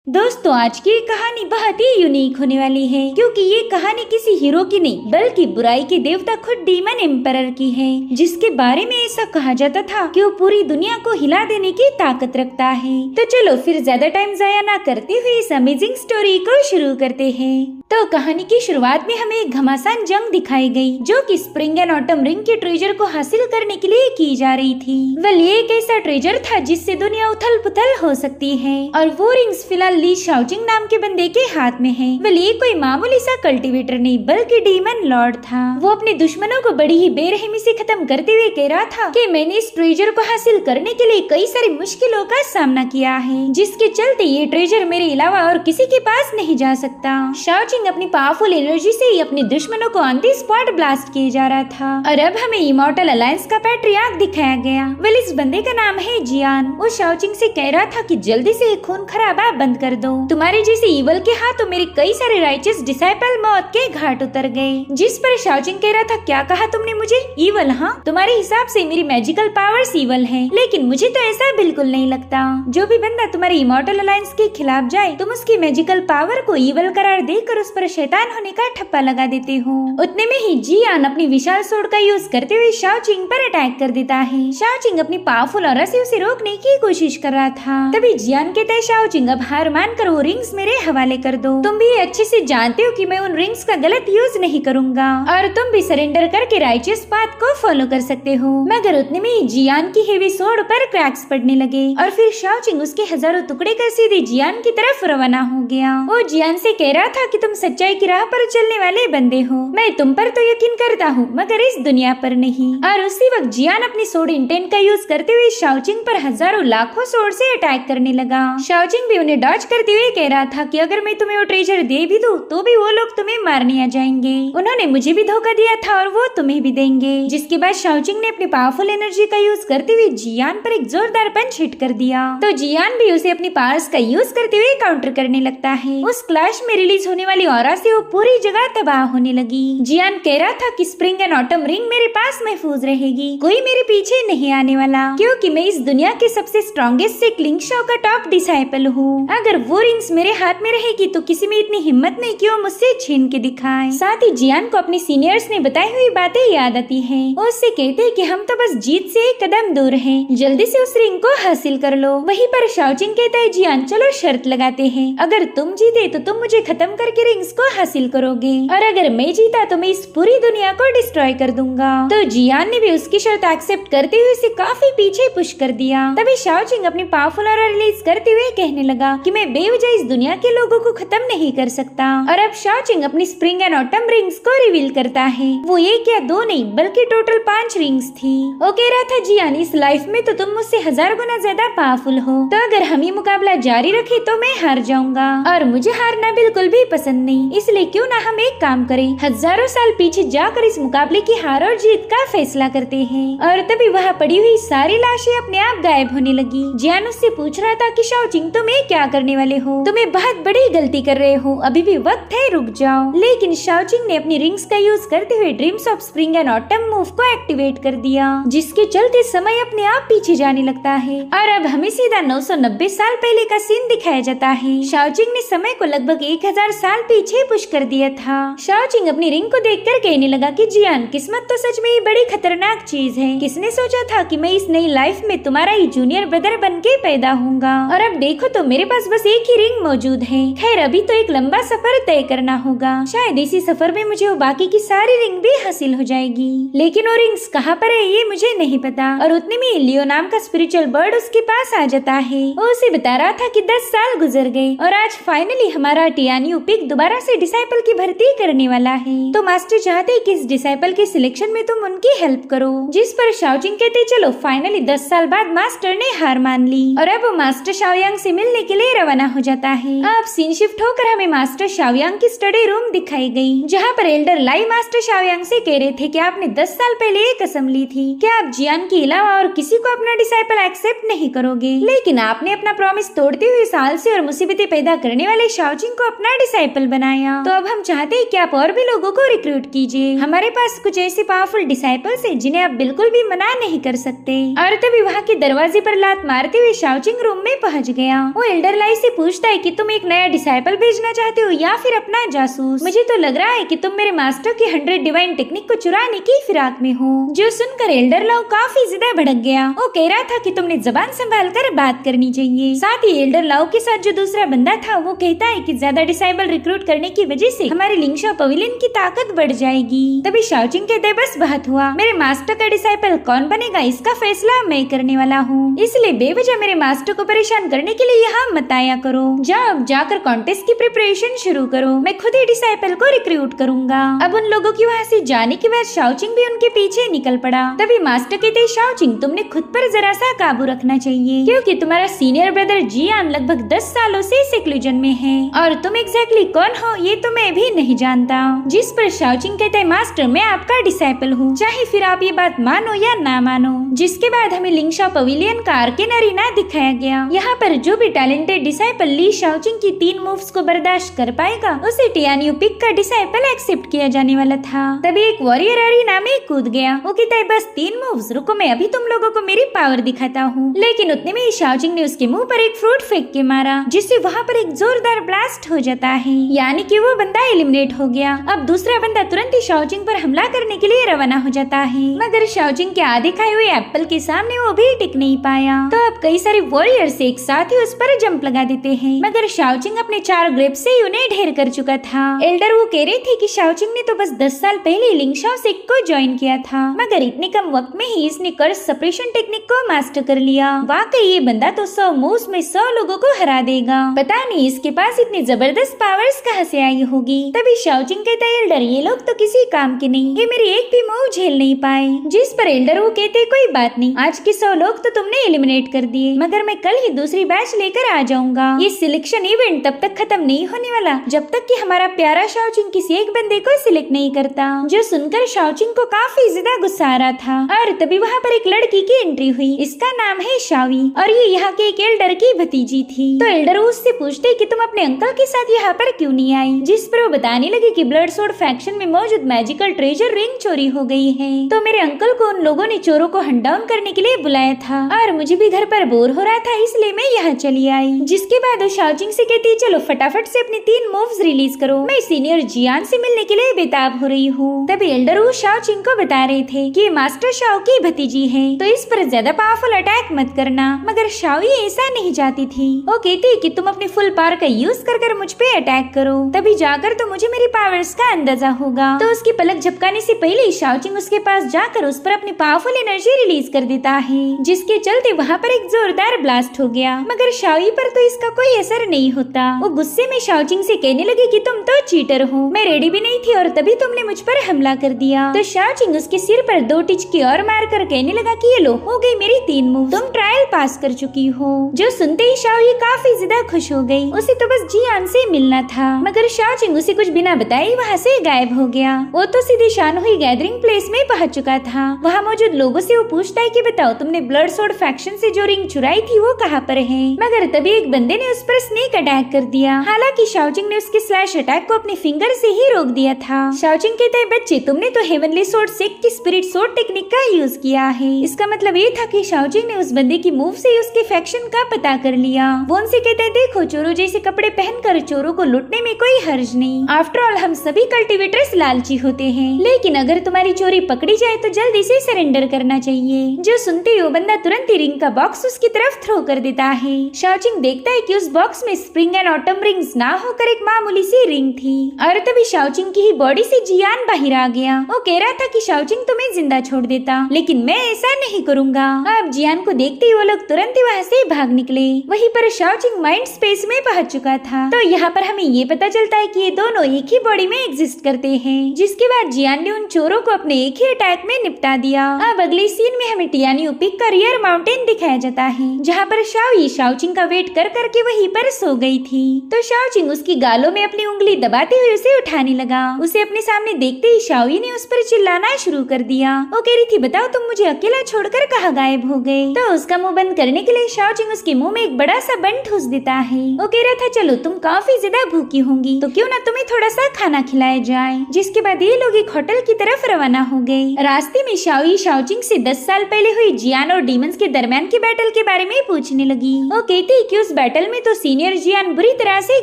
दोस्तों, आज की ये कहानी बहुत ही यूनिक होने वाली है क्योंकि ये कहानी किसी हीरो की नहीं बल्कि बुराई के देवता खुद डीमन एम्परर की है, जिसके बारे में ऐसा कहा जाता था कि वो पूरी दुनिया को हिला देने की ताकत रखता है। तो चलो फिर ज्यादा टाइम जाया ना करते हुए इस अमेजिंग स्टोरी को शुरू करते हैं। तो कहानी की शुरुआत में हमें एक घमासान जंग दिखाई गई जो कि स्प्रिंग एंड ऑटम रिंग के ट्रेजर को हासिल करने के लिए की जा रही थी। वेल, ये एक ऐसा ट्रेजर था जिससे दुनिया उथल पुथल हो सकती है और वो रिंग्स फिलहाल ली शाओजिंग नाम के बंदे के हाथ में है। वेल, ये कोई मामूली सा कल्टीवेटर नहीं बल्कि डीमन लॉर्ड था। वो अपने दुश्मनों को बड़ी ही बेरहमी से खत्म करते हुए कह रहा था कि मैंने इस ट्रेजर को हासिल करने के लिए कई सारी मुश्किलों का सामना किया है, जिसके चलते ये ट्रेजर मेरे अलावा और किसी के पास नहीं जा सकता। शाओजिंग अपनी पावरफुल एनर्जी से ही अपने दुश्मनों को ऑन द स्पॉट ब्लास्ट किए जा रहा था और अब हमें इमॉर्टल अलायंस का पैट्रियार्क दिखाया गया। वेल, इस बंदे का नाम है जियान। वो शाओजिंग से कह रहा था कि जल्दी से खून खराबा बंद कर दो। तुम्हारे जैसे ईवल के हाथों मेरे कई सारे राइचस डिसाइपल मौत के घाट उतर गए। जिस पर शाओजिंग कह रहा था, क्या कहा तुमने मुझे? ईवल? हाँ, तुम्हारे हिसाब से मेरी मैजिकल पावर्स ईवल है, लेकिन मुझे तो ऐसा बिल्कुल नहीं लगता। जो भी बंदा तुम्हारे इमॉर्टल अलायंस के खिलाफ जाए तुम उसकी मैजिकल पावर को ईवल करार देकर उस पर शैतान होने का ठप्पा लगा देते हो। उतने में ही जियान अपनी विशाल सोर्ड का यूज करते हुए शाओजिंग पर अटैक कर देता है। शाओजिंग अपनी पावरफुल ऑरा से उसे रोकने की कोशिश कर रहा था। तभी जियान कहता है, शाओजिंग अब हार मानकर वो रिंग्स मेरे हवाले कर दो। तुम भी अच्छे से जानते हो कि मैं उन रिंग्स का गलत यूज नहीं करूंगा और तुम भी सरेंडर करके राइचियस पाथ को फॉलो कर सकते हो। मगर उतने में ही जियान की हेवी सोर्ड पर क्रैक्स पड़ने लगे और फिर शाओजिंग उसके हजारों टुकड़े कर सीधे जियान की तरफ रवाना हो गया। वो जियान से कह रहा था कि तुम सच्चाई की राह पर चलने वाले बंदे हो। मैं तुम पर तो यकीन करता हूँ मगर इस दुनिया पर नहीं। और उसी वक्त जियान अपनी सोर्ड इंटेंट का यूज करते हुए शाओजिंग पर हजारों लाखों सोर्ड से अटैक करने लगा। शाओजिंग भी उन्हें डॉज करते हुए कह रहा था कि अगर मैं तुम्हें वो ट्रेजर दे भी दूं तो भी वो लोग तुम्हें मारने आ जाएंगे। उन्होंने मुझे भी धोखा दिया था और वो तुम्हें भी देंगे। जिसके बाद शाओजिंग ने अपनी पावरफुल एनर्जी का यूज करते हुए जियान पर एक जोरदार पंच हिट कर दिया। तो जियान भी उसे अपनी पावर्स का यूज करते हुए काउंटर करने लगता है। उस क्लैश में रिलीज होने वाली ऑरा से वो पूरी जगह तबाह होने लगी। जियान कह रहा था कि स्प्रिंग एंड ऑटम रिंग मेरे पास महफूज रहेगी, कोई मेरे पीछे नहीं आने वाला, क्योंकि मैं इस दुनिया के सबसे स्ट्रॉन्गेस्ट से क्लिंगशॉ का टॉप डिसाइपल हूँ। अगर वो रिंग्स मेरे हाथ में रहेगी तो किसी में इतनी हिम्मत नहीं कि वो मुझसे छीन के दिखाए। साथ ही जियान को अपने सीनियर्स ने बताई हुई बातें याद आती है। वो उससे कहते हैं कि हम तो बस जीत से एक कदम दूर हैं, जल्दी से उस रिंग को हासिल कर लो। वहीं पर शाओजिंग कहता है, जियान चलो शर्त लगाते हैं, अगर तुम जीते तो तुम मुझे खत्म करके रिंग्स को हासिल करोगे और अगर मैं जीता तो मैं इस पूरी दुनिया को डिस्ट्रॉय कर दूंगा। तो जियान ने भी उसकी शर्त एक्सेप्ट करते हुए उसे काफी पीछे पुश कर दिया। तभी शाओजिंग अपनी पावरफुल ऑरा रिलीज करते हुए कहने लगा कि मैं बेवजह इस दुनिया के लोगों को खत्म नहीं कर सकता। और अब शाओजिंग अपनी स्प्रिंग एंड ऑटम रिंग्स को रिवील करता है। वो एक या दो नहीं बल्कि टोटल 5 रिंग्स थी। वो कह रहा था, जियान इस लाइफ में तो तुम मुझसे 1000 गुना ज्यादा पावरफुल हो, तो अगर हम ये मुकाबला जारी रखे तो मैं हार जाऊंगा और मुझे हारना बिल्कुल भी पसंद नहीं। इसलिए क्यों ना हम एक काम करें, हजारों साल पीछे जाकर इस मुकाबले की हार और जीत का फैसला करते हैं। और तभी वहाँ पड़ी हुई सारी लाशें अपने आप गायब होने लगी। जियान उससे पूछ रहा था कि शाओजिंग तुम ये क्या करने वाले हो, तुम्हें बहुत बड़ी गलती कर रहे हो, अभी भी वक्त है, रुक जाओ। लेकिन शाओजिंग ने अपनी रिंग्स का यूज करते हुए dreams of spring and autumn move को एक्टिवेट कर दिया, जिसके चलते समय अपने आप पीछे जाने लगता है। और अब हमें सीधा 990 साल पहले का सीन दिखाया जाता है। शाओजिंग ने समय को लगभग 1000 साल पीछे पुश कर दिया था। शाओजिंग अपनी रिंग को देखकर कहने लगा कि जियान, किस्मत तो सच में ही बड़ी खतरनाक चीज है। किसने सोचा था कि मैं इस नई लाइफ में तुम्हारा ही जूनियर ब्रदर बन के पैदा होऊंगा। और अब देखो तो मेरे पास बस एक ही रिंग मौजूद है। खैर, अभी तो एक लंबा सफर तय करना होगा, शायद इसी सफर में मुझे वो बाकी की सारी रिंग भी हासिल हो जाएगी, लेकिन वो रिंग्स कहाँ पर है ये मुझे नहीं पता। और उतने में लियो नाम का स्पिरिचुअल बर्ड उसके पास आ जाता है। वो उसे बता रहा था कि 10 साल गुजर गए और आज फाइनली हमारा टियानियो पिग दोबारा से डिसाइपल की भर्ती करने वाला है। तो मास्टर चाहते कि इस डिसाइपल के सिलेक्शन में तुम उनकी हेल्प करो। जिस पर शाओजिंग कहते, चलो फाइनली 10 साल बाद मास्टर ने हार मान ली और अब वो मास्टर शाओयांग से मिलने के लिए रवाना हो जाता है। अब सीन शिफ्ट होकर हमें मास्टर शाओयांग की स्टडी रूम दिखाई गई, जहाँ पर एल्डर लाई मास्टर शाओयांग से कह रहे थे कि आपने 10 साल पहले एक कसम ली थी कि आप जियान के अलावा और किसी को अपना डिसाइपल एक्सेप्ट नहीं करोगे, लेकिन आपने अपना प्रॉमिस तोड़ते हुए साल से और मुसीबतें पैदा करने वाले शाओजिंग को अपना डिसाइपल बनाया। तो अब हम चाहते हैं कि आप और भी लोगों को रिक्रूट कीजिए। हमारे पास कुछ ऐसे पावरफुल डिसाइपल्स हैं जिन्हें आप बिल्कुल भी मना नहीं कर सकते। और तभी वहाँ के दरवाजे पर लात मारते हुए शाओचिंग रूम में पहुँच गया। वो एल्डर लाई से पूछता है कि तुम एक नया डिसाइपल भेजना चाहते हो या फिर अपना जासूस। मुझे तो लग रहा है कि तुम मेरे मास्टर की 100 डिवाइन टेक्निक को चुराने की फिराक में हो। जो सुनकर एल्डर लाओ काफी ज्यादा भड़क गया। वो कह रहा था कि तुमने जबान संभाल कर बात करनी चाहिए। साथ ही एल्डर लाओ के साथ जो दूसरा बंदा था वो कहता है कि ज्यादा डिसाइबल रिक्रूट करने की वजह से हमारे लिंगशा पवेलियन की ताकत बढ़ जाएगी। तभी शाओचिंग कहते हैं बस बहुत हुआ, मेरे मास्टर का डिसाइपल कौन बनेगा इसका फैसला मैं करने वाला हूँ, इसलिए बेवजह मेरे मास्टर को परेशान करने के लिए यहाँ मत आया करो। जाओ अब जाकर कॉन्टेस्ट की प्रिपरेशन शुरू करो, मैं खुद ही डिसाइपल को रिक्रूट करूंगा। अब उन लोगों की वहाँ से जाने के बाद शाओचिंग भी उनके पीछे निकल पड़ा। तभी मास्टर कहते शाओचिंग तुमने खुद पर जरा सा काबू रखना चाहिए, क्योंकि तुम्हारा सीनियर ब्रदर जियान लगभग 10 सालों से सेक्लूजन में है और तुम एग्जैक्टली कौन हो ये तो मैं भी नहीं जानता। जिस पर शाओचिंग कहते हैं मास्टर मैं आपका डिसाइपल हूँ, चाहे फिर आप ये बात मानो या ना मानो। जिसके बाद हमें लिंगशा पवेलियन का आर्केन अरीना दिखाया गया। यहाँ पर जो भी टैलेंटेड डिसाइपल ली शाओचिंग की 3 मूव्स को बर्दाश्त कर पाएगा उसे टियानियो पिक का डिसाइपल एक्सेप्ट किया जाने वाला था। तभी एक वॉरियर अरीना में कूद गया। वो कहता है बस 3 मूव्स, रुको मैं अभी तुम लोगों को मेरी पावर दिखाता हूँ। लेकिन उतने में ही शाओचिंग ने उसके मुंह पर एक फ्रूट फेंक के मारा, जिससे वहाँ पर एक जोरदार ब्लास्ट हो जाता है, यानी कि वो बंदा एलिमिनेट हो गया। अब दूसरा बंदा तुरंत ही शाओचिंग पर हमला करने के लिए रवाना हो जाता है, मगर शाओचिंग के आधे खाए हुए एप्पल के सामने वो भी टिक नहीं पाया। तो अब कई सारे वॉरियर्स एक साथ ही उस पर जंप लगा देते हैं, मगर शाओचिंग अपने 4 ग्रेप से ही उन्हें ढेर कर चुका था। एल्डर वो कह रहे थे कि शाओचिंग ने तो बस 10 साल पहले लिंगशाओ सेक्ट को ज्वाइन किया था, मगर इतने कम वक्त में ही इसने कर्स सप्रेशन टेक्निक को मास्टर कर लिया। वाकई ये बंदा तो 100 मूव्स में 100 लोगों को हरा देगा। पता नहीं इसके पास इतनी जबरदस्त पावर्स कहाँ से आई होगी। तभी शाओचिंग कहता है एल्डर ये लोग तो किसी काम के नहीं, ये मेरी एक भी मूव झेल नहीं पाए। जिस पर एल्डर वो कहते कोई बात नहीं, आज के 100 लोग तो तुमने एलिमिनेट कर दिए, मगर मैं कल ही दूसरी बैच लेकर आ जाऊंगा। ये सिलेक्शन इवेंट तब तक खत्म नहीं होने वाला जब तक कि हमारा प्यारा शाओचिंग किसी एक बंदे को सिलेक्ट नहीं करता। जो सुनकर शाओचिंग को काफी ज्यादा गुस्सा आ रहा था। और तभी वहाँ पर एक लड़की की एंट्री हुई, इसका नाम है शावी और ये यहाँ के एक एल्डर की भतीजी थी। तो एल्डर उससे पूछते कि तुम अपने अंकल के साथ यहाँ पर क्यों नहीं आई। जिस पर वो बताने लगी कि ब्लड सोर्ड फैक्शन में मौजूद मैजिकल ट्रेजर रिंग चोरी हो गई है, तो मेरे अंकल को उन लोगों ने चोरों को हंट डाउन करने के लिए बुलाया था और मुझे भी घर पर बोर हो रहा था इसलिए मैं यहाँ चली आई। जिसके बाद वो शाओचिंग से कहती चलो फटाफट से अपनी 3 मूव्स रिलीज करो, मैं सीनियर जियान से मिलने के लिए बेताब हो रही हूँ। तभी एल्डर वो शाओचिंग को बता रहे थे कि मास्टर शाओ की भतीजी है, तो इस पर ज्यादा पावरफुल अटैक मत करना, मगर शाओ ऐसा नहीं चाहती थी। वो कहती कि तुम अपनी फुल पावर का यूज कर मुझ पे अटैक करो, तभी जाकर तो मुझे मेरी पावर्स का अंदाजा होगा। तो उसकी पलक झपकाने से पहले ही शाओचिंग उसके पास जाकर उस पर अपनी पावरफुल एनर्जी रिलीज कर देता है, जिसके चलते वहाँ पर एक जोरदार ब्लास्ट हो गया। मगर शाओ पर तो इसका कोई असर नहीं होता। वो गुस्से में शाओचिंग से कहने लगी कि तुम तो चीटर हो, मैं रेडी भी नहीं थी और तभी तुमने मुझ पर हमला कर दिया। तो शाओचिंग उसके सिर पर 2 टिचकी और मारकर कहने लगा कि ये लो हो गई मेरी 3 मूव, तुम ट्रायल पास कर चुकी हो। जो सुनते ही शाओ काफी ज्यादा खुश हो गई, उसे तो बस जियान से मिलना था, मगर शाओचिंग उसे कुछ बिना बताए वहाँ से गायब हो गया। वो तो सीधे शानहुई गैदरिंग प्लेस में पहुँच चुका था। वहाँ मौजूद लोगों से वो पूछता है कि बताओ तुमने ब्लड सोर्ड फैक्शन से जो रिंग चुराई थी वो कहाँ पर है, मगर तभी एक बंदे ने उस पर स्नेक अटैक कर दिया। हालांकि शाओचिंग ने उसके स्लैश अटैक को अपने फिंगर से ही रोक दिया था। शाओचिंग कहता है बच्चे तुमने तो हेवनली सोर्ड सेक्ट की स्पिरिट सोर्ड टेक्निक का यूज किया है। इसका मतलब ये था कि शाओचिंग ने उस बंदे की मूव से ही उसके फैक्शन का पता कर लिया। वो उनसे कहते हैं देखो चोरों जैसे कपड़े पहनकर चोरों को लूटने में कोई हर्ज नहीं, आफ्टर ऑल हम सभी कल्टिवेटर्स लालची होते हैं, लेकिन अगर तुम्हारी चोरी पकड़ी जाए तो जल्दी से सरेंडर करना चाहिए। जो सुनते ही वो बंदा तुरंत ही रिंग का बॉक्स उसकी तरफ थ्रो कर देता है। शाओचिंग देखता है कि उस बॉक्स में स्प्रिंग एंड ऑटम रिंग्स ना होकर एक मामूली सी रिंग थी और तभी शाओचिंग की ही बॉडी से जियान बाहर आ गया। वो कह रहा था कि शाओचिंग तुम्हें जिंदा छोड़ देता, लेकिन मैं ऐसा नहीं करूंगा। अब जियान को देखते ही वो लोग तुरंत ही वहाँ से भाग निकले। वहीं पर शाओचिंग माइंड स्पेस में पहुंच चुका था। तो यहाँ पर हमें ये पता चलता है कि ये दोनों एक ही बॉडी में एग्जिस्ट करते हैं। जिसके बाद जियान ने उन चोरों को अपने एक ही अटैक में निपटा दिया। अब अगले सीन में हमें टियानियो पिक का रियर माउंटेन दिखाया जाता है, जहाँ पर शाओचिंग का वेट कर करके वहीं पर सो गई थी। तो शाओचिंग उसकी गालों में अपनी उंगली दबाते हुए उसे उठाने लगा। उसे अपने सामने देखते ही शाओई ने उस पर चिल्लाना शुरू कर दिया। वो कह रही थी बताओ तुम मुझे अकेला छोड़कर कहाँ गायब हो गए। तो उसका मुंह बंद करने के लिए शाओचिंग उसके मुंह में एक बड़ा सा बन ठूस देता है। वो कह रहा था चलो तुम काफी ज्यादा भूखी होंगी, तो क्यों ना तुम्हें थोड़ा सा खाना खिलाया जाए। जिसके बाद ये लोग एक होटल की तरफ रवाना हो गए। रास्ते में शाओई शाओचिंग से 10 साल पहले हुई जियान और डीमंस के दरमियान के बैटल के बारे में पूछने लगी। वो कहती कि उस बैटल में तो सीनियर जियान बुरी तरह से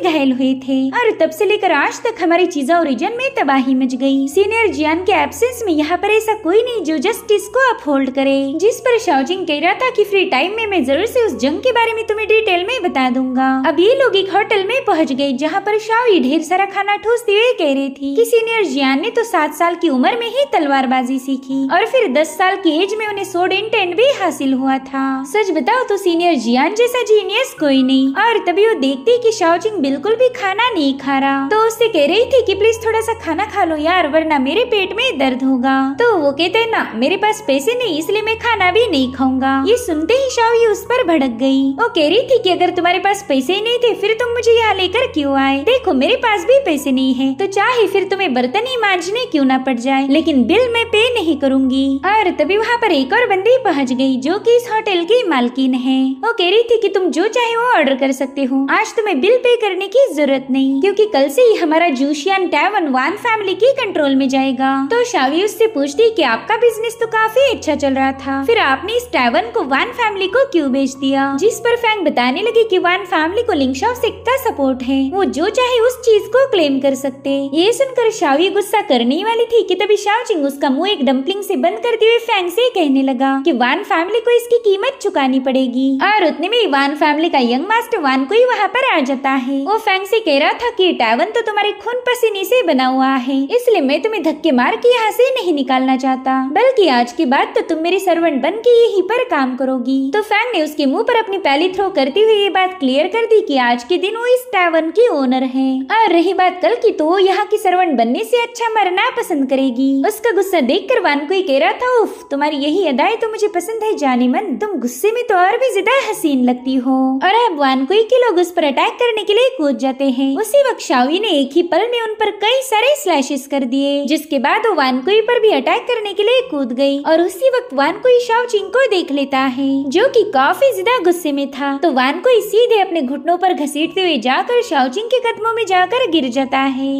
घायल हुए थे और तब से लेकर आज तक हमारी चीजा रीजन में तबाही मच गई। सीनियर जियान के एब्सेंस में यहाँ पर ऐसा कोई नहीं जो जस्टिस को अपहोल्ड करे। जिस पर शाओजिंग कह रहा था कि फ्री टाइम में मैं जरूर से उस जंग के बारे में तुम्हें डिटेल में बता दूंगा। अब ये लोग एक होटल में पहुँच गए जहाँ पर शाओई ढेर सारा खाना ठूसते हुए कह रही थी कि सीनियर जियान ने तो 7 साल की उम्र में ही तलवारबाजी सीखी और फिर 10 साल की एज में उन्हें सोड इंटेंट भी हासिल हुआ था। सच बताओ तो सीनियर जियान जैसा जीनियस कोई नहीं। और तभी वो देखती कि शाओजिंग बिल्कुल भी खाना नहीं खा रहा, तो उससे कह रही थी कि प्लीज थोड़ा सा खाना खा लो यार, वरना मेरे पेट में दर्द होगा। तो वो कहते ना मेरे पास पैसे नहीं इसलिए मैं खाना भी नहीं खाऊंगा। ये सुनते ही शाओई उस पर भड़क गई। वो कह रही थी कि अगर तुम्हारे पास पैसे ही नहीं थे फिर तुम मुझे यहाँ लेकर क्यों आए? देखो मेरे पास भी पैसे नहीं है, तो चाहे फिर तुम्हें बर्तन ही मांजने क्यों ना पड़ जाए, लेकिन बिल मैं पे नहीं करूंगी। और तभी वहाँ पर एक और बंदी पहुँच गई जो कि इस होटल की मालकिन है। वो कह रही थी कि तुम जो चाहे वो ऑर्डर कर सकते हो, आज तुम्हें बिल पे करने की जरूरत नहीं क्योंकि कल से ही हमारा जूशियन टैवन वान फैमिली की कंट्रोल में जाएगा। तो शाओई उससे पूछती कि आपका बिजनेस तो काफी अच्छा चल रहा था, फिर आपने इस टैवन को वान फैमिली को क्यों बेच दिया? जिस पर फैंग बताने लगी कि वान फैमिली को लिंगशाओ सेक्ट का सपोर्ट है, वो जो चाहे उस चीज को क्लेम कर सकते। ये सुनकर शाओई गुस्सा करने वाली थी कि तभी शाओजिंग उसका मुंह एक डम्पलिंग से बंद करते हुए फैंग से कहने लगा कि वान फैमिली को इसकी कीमत चुकानी पड़ेगी। और उतने में वान फैमिली का यंग मास्टर वान कोई वहाँ पर आ जाता है। वो फैंग से कह रहा था कि टैवन तो तुम्हारे खून पसीने से बना हुआ है, इसलिए मैं तुम्हें धक्के मार के यहाँ से नहीं निकालना चाहता, बल्कि आज के बाद तो तुम मेरी सर्वेंट बन के यहीं पर काम करोगी। तो फैंग ने उसके मुंह पर अपनी पहली थ्रो करते हुए ये बात क्लियर कर दी कि आज के दिन वो इस टैवन की ओनर है। और रही बात कल की, तो वो यहाँ की सर्वेंट बनने से अच्छा मरना पसंद करेगी। उसका गुस्सा देखकर वान कोई कह रहा था उफ तुम्हारी यही अदाएं तो मुझे पसंद है जाने मन, तुम गुस्से में तो और भी ज्यादा हसीन लगती हो। और अब वान कोई के लोग उस पर अटैक करने के लिए कूद जाते हैं। उसी वक्त शाओई ने एक ही पल में उन पर कई सारे स्लैशेस कर दिए, जिसके बाद वो वान कोई पर भी अटैक करने के लिए कूद गई। और उसी वक्त वान कोई शाओचिंग को देख लेता है जो कि काफी ज्यादा गुस्से में था। तो वान कोई सीधे अपने घुटनों पर घसीटते हुए जाकर शाओचिंग के कदमों में जाकर गिर जाता है।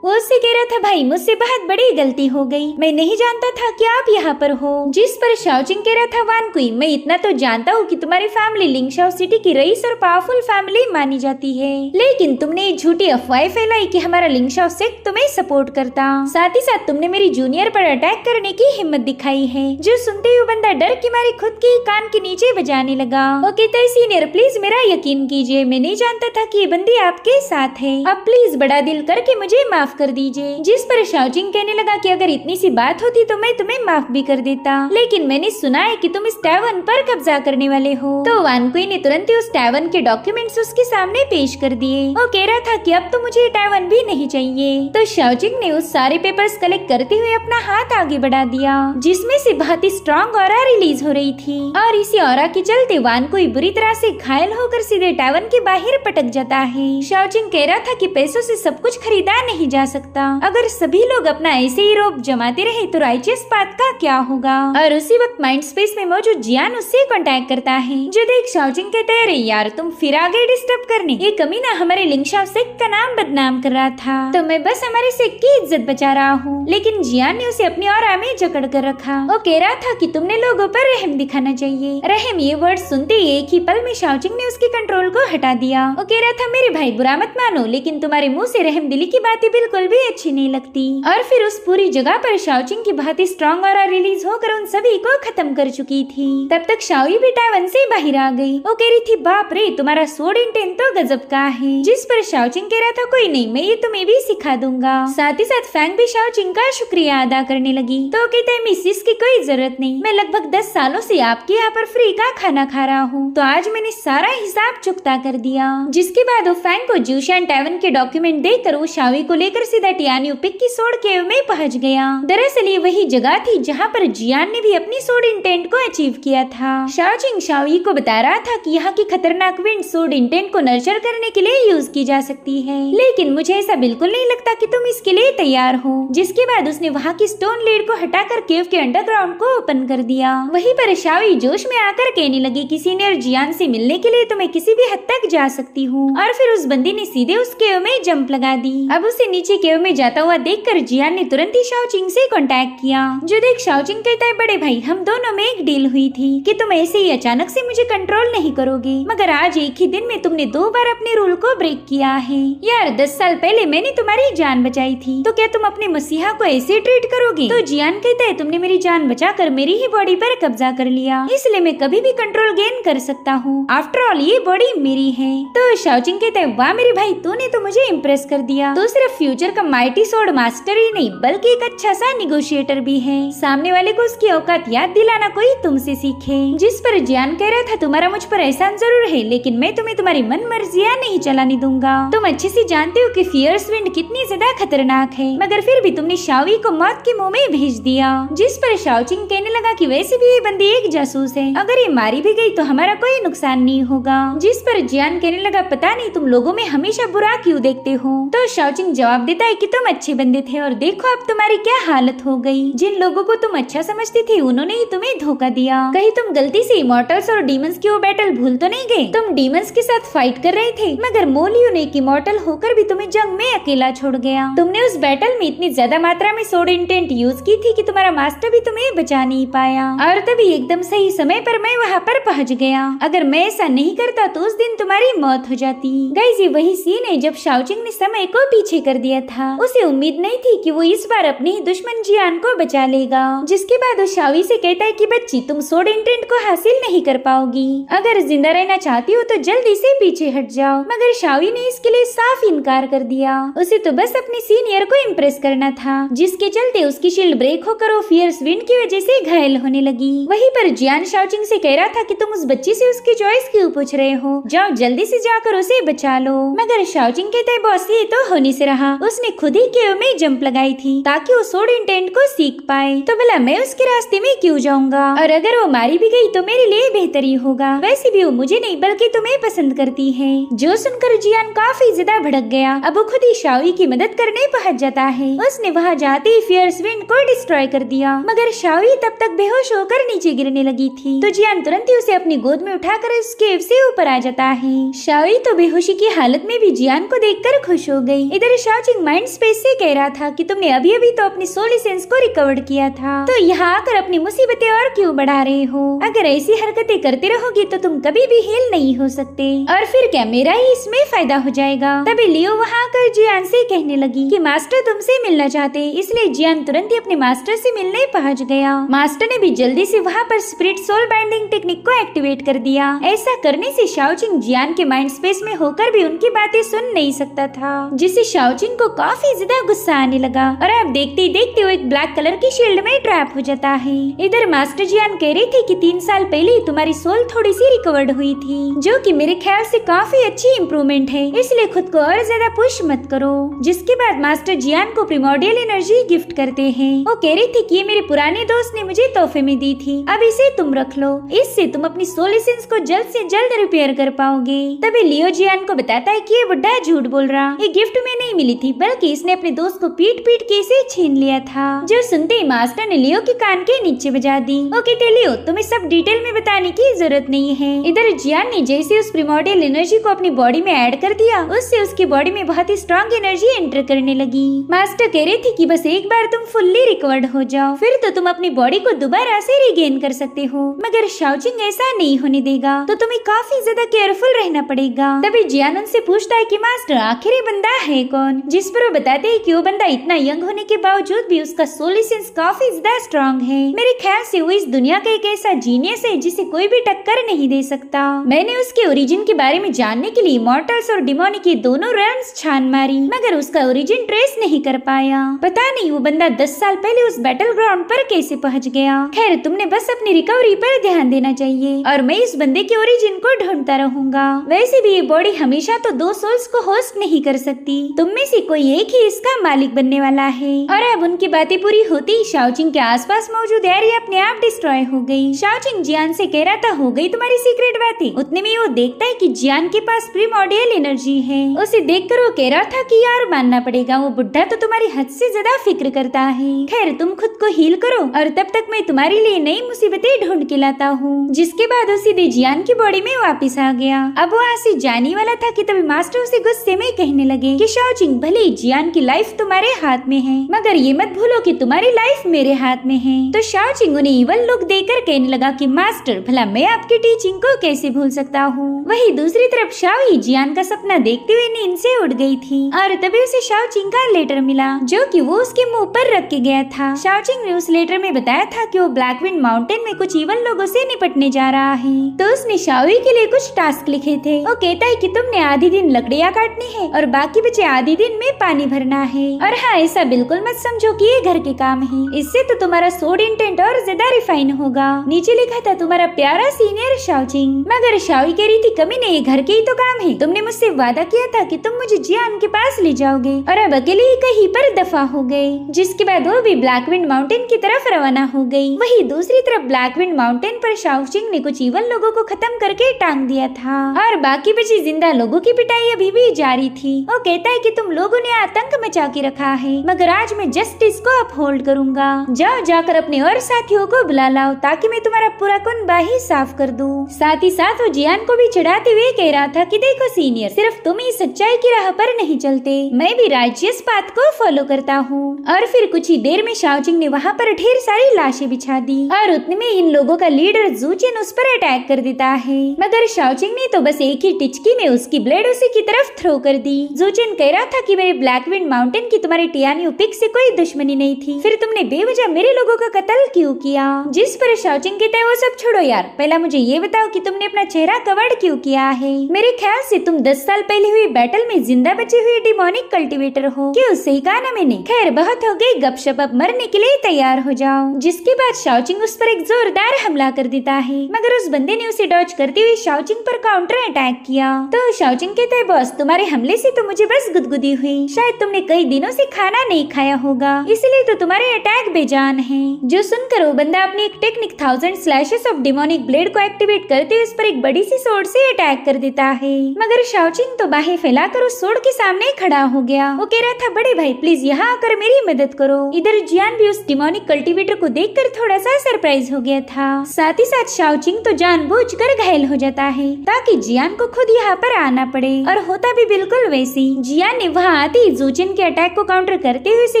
वो उससे कह रहा था भाई मुझसे बहुत बड़ी गलती हो गई, मैं नहीं जानता था कि आप यहाँ पर हो। जिस पर शाओचिंग कह रहा था वान कुई मैं इतना तो जानता हूँ कि तुम्हारी फैमिली लिंगशाओ सिटी की रईस और पावरफुल फैमिली मानी जाती है, लेकिन तुमने ये झूठी अफवाह फैलाई कि हमारा लिंगशाओ सेक्ट तुम्हें सपोर्ट करता। साथ ही साथ तुमने मेरी जूनियर पर अटैक करने की हिम्मत दिखाई है। जो सुनते हुए बंदा डर के मारे खुद के कान के नीचे बजाने लगा। वो कहता है सीनियर प्लीज मेरा यकीन कीजिए, मैं नहीं जानता था कि ये बंदी आपके साथ है, अब प्लीज बड़ा दिल करके मुझे माफ कर दीजिए। जिस पर शाओजिंग कहने लगा कि अगर इतनी सी बात होती तो मैं तुम्हें माफ भी कर देता, लेकिन मैंने सुना है कि तुम इस टैवन पर कब्जा करने वाले हो। तो वान कुई ने तुरंत ही उस टैवन के डॉक्यूमेंट्स उसके सामने पेश कर दिए। वो कह रहा था कि अब तो मुझे टैवन भी नहीं चाहिए। तो शाओजिंग ने उस सारे पेपर्स कलेक्ट करते हुए अपना हाथ आगे बढ़ा दिया, जिसमें से बहुत ही स्ट्रॉन्ग ऑरा रिलीज हो रही थी। और इसी ऑरा के चलते वान कोई बुरी तरह से घायल होकर सीधे टैवन के बाहर पटक जाता है। शाओजिंग कह रहा था कि पैसों से सब कुछ खरीदा नहीं जा सकता, अगर सभी लोग अपना ऐसे ही रोब जमाते रहे तो राइचियस पाथ का क्या होगा। और उसी वक्त माइंड स्पेस में मौजूद जियान उससे कांटेक्ट करता है, जो देख शाओजिंग कहते हैं अरे यार तुम फिर आ गए डिस्टर्ब करने, ये कमीना हमारे लिंगशाओ सेक्ट का नाम बदनाम कर रहा था, तो मैं बस हमारे सेक्ट की इज्जत बचा रहा हूँ। लेकिन जियान ने उसे अपनी ऑरा में जकड़ कर रखा। वो कह रहा था कि तुमने लोगों पर रहम दिखाना चाहिए। रहम ये वर्ड सुनते ही एक ही पल में शाओजिंग ने उसके कंट्रोल को हटा दिया। वो कह रहा था मेरे भाई बुरा मत मानो, लेकिन तुम्हारे मुँह से रहम दिली की बातें बिल्कुल भी अच्छी नहीं लगती। और फिर उस पूरी जगह पर शाओचिंग की बहुत ही स्ट्रॉन्ग ऑरा रिलीज होकर उन सभी को खत्म कर चुकी थी। तब तक शाओई भी टैवन से बाहर आ गई। वो कह रही थी बाप रे तुम्हारा सोड इंटेंट तो गजब का है। जिस पर शाओचिंग कह रहा था कोई नहीं मैं ये तुम्हें भी सिखा दूंगा। साथ ही साथ फैंग भी शाओचिंग का शुक्रिया अदा करने लगी। तो कहते हैं मिस इसकी कोई जरूरत नहीं, मैं लगभग 10 सालों से आपके यहाँ पर फ्री का खाना खा रहा हूँ, तो आज मैंने सारा हिसाब चुकता कर दिया। जिसके बाद वो फैंग को जूशियन टैवन के डॉक्यूमेंट देकर वो शाओई को लेकर लेकर सीधा टियान्यू पिक की सोड केव में पहुंच गया। दरअसल ये वही जगह थी जहाँ पर जियान ने भी अपनी सोड इंटेंट को अचीव किया था। शाओचिंग शाओई को बता रहा था कि यहाँ की खतरनाक विंड सोड इंटेंट को नर्चर करने के लिए यूज की जा सकती है, लेकिन मुझे ऐसा बिल्कुल नहीं लगता कि तुम इसके लिए तैयार हो। जिसके बाद उसने वहाँ की स्टोन लेड को हटाकर केव के अंडरग्राउंड को ओपन कर दिया। वहीं पर शाओई जोश में आकर कहने लगी कि सीनियर जियान से मिलने के लिए तो मैं किसी भी हद तक जा सकती हूँ। और फिर उस बंदी ने सीधे उस केव में जंप लगा दी। अब उसे नीचे केव में जाता हुआ देखकर जियान ने तुरंत ही शाओचिंग से कांटेक्ट किया। जो देख शाओचिंग कहता है, बड़े भाई हम दोनों में एक डील हुई थी कि तुम ऐसे ही अचानक से मुझे कंट्रोल नहीं करोगे, मगर आज एक ही दिन में तुमने 2 बार अपने रूल को ब्रेक किया है। यार 10 साल पहले मैंने तुम्हारी जान बचाई थी, तो क्या तुम अपने मसीहा को ऐसे ट्रीट करोगे? तो जियान कहता है, तुमने मेरी जान बचाकर मेरी ही बॉडी पर कब्जा कर लिया, इसलिए मैं कभी भी कंट्रोल गेन कर सकता हूँ। आफ्टर ऑल ये बॉडी मेरी है। तो शाओचिंग कहता है, वाह मेरे भाई तूने तो मुझे इम्प्रेस कर दिया। तो सिर्फ फ्यूचर का माइटी सोर्ड मास्टर ही नहीं बल्कि एक अच्छा सा निगोशिएटर भी है। सामने वाले को उसकी औकात याद दिलाना कोई तुमसे सीखे। जिस पर जियान कह रहा था, तुम्हारा मुझ पर एहसान जरूर है, लेकिन मैं तुम्हें तुम्हारी मन मर्जियां नहीं चलाने दूंगा। तुम अच्छे से जानते हो कि फियर्स विंड कितनी ज्यादा खतरनाक है, मगर फिर भी तुमने शाओई को मौत के मुंह में भेज दिया। जिस पर शाओचिंग कहने लगा कि वैसे भी ये बंदी एक जासूस है, अगर ये मारी भी गई तो हमारा कोई नुकसान नहीं होगा। जिस पर जियान कहने लगा, पता नहीं तुम लोगों में हमेशा बुरा क्यों देखते हो। तो शाओचिंग जवाब देता है कि तुम अच्छे बंदे थे और देखो अब तुम्हारी क्या हालत हो गई। जिन लोगों को तुम अच्छा समझते थे उन्होंने ही तुम्हें धोखा दिया। कहीं तुम गलती से इमॉर्टल्स और डीमंस की वो बैटल भूल तो नहीं गए? तुम डीमंस के साथ फाइट कर रहे थे, मगर मोलियो ने एक इमॉर्टल होकर भी तुम्हें जंग में अकेला छोड़ गया। तुमने उस बैटल में इतनी ज्यादा मात्रा में सोड इंटेंट यूज की थी कि तुम्हारा मास्टर भी तुम्हें बचा नहीं पाया, और तभी एकदम सही समय पर मैं वहाँ पर पहुँच गया। अगर मैं ऐसा नहीं करता तो उस दिन तुम्हारी मौत हो जाती। गाइस ये वही सीन है जब शाओचिंग ने समय को पीछे कर दिया था। उसे उम्मीद नहीं थी कि वो इस बार अपने ही दुश्मन जियान को बचा लेगा। जिसके बाद वो शाओई से कहता है कि बच्ची तुम सोड इंटेंट को हासिल नहीं कर पाओगी, अगर जिंदा रहना चाहती हो तो जल्दी से पीछे हट जाओ। मगर शाओई ने इसके लिए साफ इनकार कर दिया। उसे तो बस अपने सीनियर को इम्प्रेस करना था, जिसके चलते उसकी शील्ड ब्रेक होकर वो फियर्स विंड की वजह से घायल होने लगी। वहीं पर जियान शाओचिंग से कह रहा था कि तुम उस बच्ची से उसकी चॉइस क्यों पूछ रहे हो, जाओ जल्दी से जाकर उसे बचा लो। मगर शाओचिंग कहता है, बॉस ये तो होने से रहा, उसने खुद ही केव में जंप लगाई थी ताकि वो सोड इंटेंट को सीख पाए, तो भला मैं उसके रास्ते में क्यों जाऊंगा? और अगर वो मारी भी गई तो मेरे लिए बेहतर ही होगा। वैसे भी वो मुझे नहीं बल्कि तुम्हें पसंद करती है। जो सुनकर जियान काफी ज्यादा भड़क गया। अब वो खुद ही शाओई की मदद करने पहुंच जाता है। उसने वहाँ जाते ही फियर्स विंड को डिस्ट्रॉय कर दिया, मगर शाओई तब तक बेहोश होकर नीचे गिरने लगी थी। तो जियान तुरंत ही उसे अपनी गोद में उठाकर उस केव से ऊपर आ जाता है। शाओई तो बेहोशी की हालत में भी जियान को देखकर खुश हो गई। इधर शाओचिंग माइंड स्पेस से कह रहा था कि तुमने अभी अभी तो अपनी सोल एसेंस को रिकवर किया था, तो यहाँ आकर अपनी मुसीबतें और क्यों बढ़ा रहे हो? अगर ऐसी हरकतें करते रहोगी तो तुम कभी भी हील नहीं हो सकते, और फिर क्या मेरा ही इसमें फायदा हो जाएगा? तभी लियो वहाँ आकर जियान से कहने लगी कि मास्टर तुमसे मिलना चाहते, इसलिए जियान तुरंत ही अपने मास्टर से मिलने पहुँच गया। मास्टर ने भी जल्दी से वहाँ पर स्पिरिट सोल बाइंडिंग टेक्निक को एक्टिवेट कर दिया। ऐसा करने से शाओचिंग जियान के माइंड स्पेस में होकर भी उनकी बातें सुन नहीं सकता था, जिससे शाओचिंग को काफी ज्यादा गुस्सा आने लगा और अब देखते ही देखते वो एक ब्लैक कलर की शील्ड में ट्रैप हो जाता है। इधर मास्टर जियान कह रही थी कि 3 साल पहले तुम्हारी सोल थोड़ी सी रिकवर्ड हुई थी, जो कि मेरे ख्याल से काफी अच्छी इम्प्रूवमेंट है, इसलिए खुद को और ज्यादा पुश मत करो। जिसके बाद मास्टर जियान को प्रिमोर्डियल एनर्जी गिफ्ट करते हैं। वो कह रही थी कि ये मेरे पुराने दोस्त ने मुझे तोहफे में दी थी, अब इसे तुम रख लो, इससे तुम अपनी सोल एसेंस को जल्द से जल्द रिपेयर कर पाओगे। तभी लियो जियान को बताता है कि ये बुड्ढा झूठ बोल रहा, ये गिफ्ट में नहीं मिली थी बल्कि इसने अपने दोस्त को पीट पीट के इसे छीन लिया था। जो सुनते ही मास्टर ने लियो के कान के नीचे बजा दी। वो कहते लियो तुम्हें सब डिटेल में बताने की जरूरत नहीं है। इधर जियान ने जैसे उस प्रिमोर्डियल एनर्जी को अपनी बॉडी में ऐड कर दिया, उससे उसकी बॉडी में बहुत ही स्ट्रॉन्ग एनर्जी एंटर करने लगी। मास्टर कह रहे थे कि बस एक बार तुम फुल्ली रिकवर्ड हो जाओ, फिर तो तुम अपनी बॉडी को दोबारा से रिगेन कर सकते हो, मगर शाओचिंग ऐसा नहीं होने देगा, तो तुम्हें काफी ज्यादा केयरफुल रहना पड़ेगा। तभी जियान उनसे पूछता है कि मास्टर आखिर ये बंदा है कौन? जिस पर वो बताते हैं कि वो बंदा इतना यंग होने के बावजूद भी उसका सोल एसेंस काफी ज्यादा स्ट्रॉन्ग है। मेरे ख्याल से वो इस दुनिया का एक ऐसा जीनियस है जिसे कोई भी टक्कर नहीं दे सकता। मैंने उसके ओरिजिन के बारे में जानने के लिए इमॉर्टल्स और डिमोनिक के दोनों रेल्म्स छान मारी, मगर उसका ओरिजिन ट्रेस नहीं कर पाया। पता नहीं वो बंदा 10 साल पहले उस बैटल ग्राउंड पर कैसे पहुंच गया। खैर तुमने बस अपनी रिकवरी पर ध्यान देना चाहिए और मैं इस बंदे के ओरिजिन को ढूंढता रहूंगा। वैसे भी ये बॉडी हमेशा तो 2 सोल्स को होस्ट नहीं कर सकती। तुम में से कोई एक ही इसका मालिक बनने वाला है। और अब उनकी बातें पूरी होती शाओचिंग के आसपास मौजूद एरिया अपने आप डिस्ट्रॉय हो गई। शाओचिंग जियान से कह रहा था हो गई तुम्हारी सीक्रेट बातें। उतने में वो देखता है कि जियान के पास प्रीमोर्डियल एनर्जी है। उसे देखकर वो कह रहा था कि यार मानना पड़ेगा, वो बुढ़ा तो तुम्हारी हद से ज्यादा फिक्र करता है। खैर तुम खुद को हील करो और तब तक मैं तुम्हारे लिए नई मुसीबतें ढूंढ के लाता हूँ। जिसके बाद वो सीधे जियान की बॉडी में वापस आ गया। अब वहाँ से जाने वाला था कि तभी मास्टर उसे गुस्से में कहने लगे कि शाओचिंग भले जियान की लाइफ तुम्हारे हाथ में है, मगर ये मत भूलो कि तुम्हारी लाइफ मेरे हाथ में है। तो शाओचिंग उन्हें इवल लुक देकर कहने लगा कि मास्टर भला मैं आपकी टीचिंग को कैसे भूल सकता हूँ। वही दूसरी तरफ शाओई जियान का सपना देखते हुए नींद से उठ गई थी और तभी उसे शाओचिंग का लेटर मिला जो कि वो उसके मुंह पर रख के गया था। शाओचिंग ने उस लेटर में बताया था कि वो ब्लैकविंड माउंटेन में कुछ इवल लोगों से निपटने जा रहा है। तो उसने शाओई के लिए कुछ टास्क लिखे थे। वो कहता है कि तुमने आधी दिन लकड़ियाँ काटनी है और बाकी बचे आधी दिन में पानी भरना है। और हाँ, ऐसा बिल्कुल मत समझो कि ये घर के काम है, इससे तो तुम्हारा सोड इंटेंट और ज्यादा रिफाइन होगा। नीचे लिखा था तुम्हारा प्यारा सीनियर शाओचिंग। मगर शाओई कह रही थी कमी नहीं, घर के ही तो काम है। तुमने मुझसे वादा किया था कि तुम मुझे जियान के पास ले जाओगे और अब अकेले ही कहीं पर दफा हो गए। जिसके बाद वो भी ब्लैकविंड माउंटेन की तरफ रवाना हो गई। वही दूसरी तरफ ब्लैकविंड माउंटेन पर शाओचिंग ने कुछ इवल लोगों को खत्म करके टांग दिया था और बाकी बची जिंदा लोगों की पिटाई अभी भी जारी थी। वो कहता है कि तुम लोगों ने आतंक मचा के रखा है, मगर आज मैं जस्टिस को अपहोल्ड करूंगा। जाओ जाकर अपने और साथियों को बुला लाओ ताकि मैं तुम्हारा पूरा कुनबा ही साफ कर दूं। साथ ही साथ वो जियान को भी चढ़ाते हुए कह रहा था कि देखो सीनियर, सिर्फ तुम ही सच्चाई की राह पर नहीं चलते, मैं भी राइचियस पाथ को फॉलो करता हूँ। और फिर कुछ ही देर में शाओचिंग ने वहाँ पर ढेर सारी लाशें बिछा दी और उतने में इन लोगों का लीडर जूचिन उस पर अटैक कर देता है। मगर शाओचिंग ने तो बस एक ही टिचकी में उसकी ब्लेड उसी की तरफ थ्रो कर दी। जूचिन कह रहा था कि मेरे ब्लैकविंड माउंटेन की तुम्हारी टियानियो पिक से कोई दुश्मनी नहीं थी, फिर तुमने बेवजह मेरे लोगों का कत्ल क्यों किया। जिस पर शाओचिंग कहता है वो सब छोड़ो यार, पहला मुझे ये बताओ कि तुमने अपना चेहरा कवर्ड क्यों किया है। मेरे ख्याल से तुम 10 साल पहले हुई बैटल में जिंदा बचे हुए डिमोनिक कल्टीवेटर हो। क्यों, सही कहा ना मैंने। खैर बहुत हो गई गपशप, अब मरने के लिए तैयार हो जाओ। जिसके बाद शाओचिंग उस पर एक जोरदार हमला कर देता है, मगर उस बंदे ने उसे डॉज करते हुए शाओचिंग पर काउंटर अटैक किया। तो शाओचिंग कहता है बॉस, तुम्हारे हमले से तो मुझे बस गुदगुदी हुई, शायद तुमने कई दिनों से खाना नहीं खाया होगा, इसलिए तो तुम्हारे अटैक बेजान है। जो सुनकर वो बंदा अपनी एक technique 1000 slashes of demonic blade को एक्टिवेट करते हुए उस पर एक बड़ी सी सोर्ड से अटैक कर देता है। मगर शाओचिंग तो बाहें फैलाकर उस सोर्ड के सामने खड़ा हो गया। वो कह रहा था बड़े भाई प्लीज यहाँ आकर मेरी मदद करो। इधर जियान भी उस डिमोनिक कल्टीवेटर को देखकर थोड़ा सा सरप्राइज हो गया था। साथ ही साथ शाओचिंग तो जानबूझकर घायल हो जाता है ताकि जियान को खुद यहाँ पर आना पड़े, और होता भी बिल्कुल वैसी। जियान ने वहाँ आते ही जूचिन के अटैक को काउंटर करते हुए उसे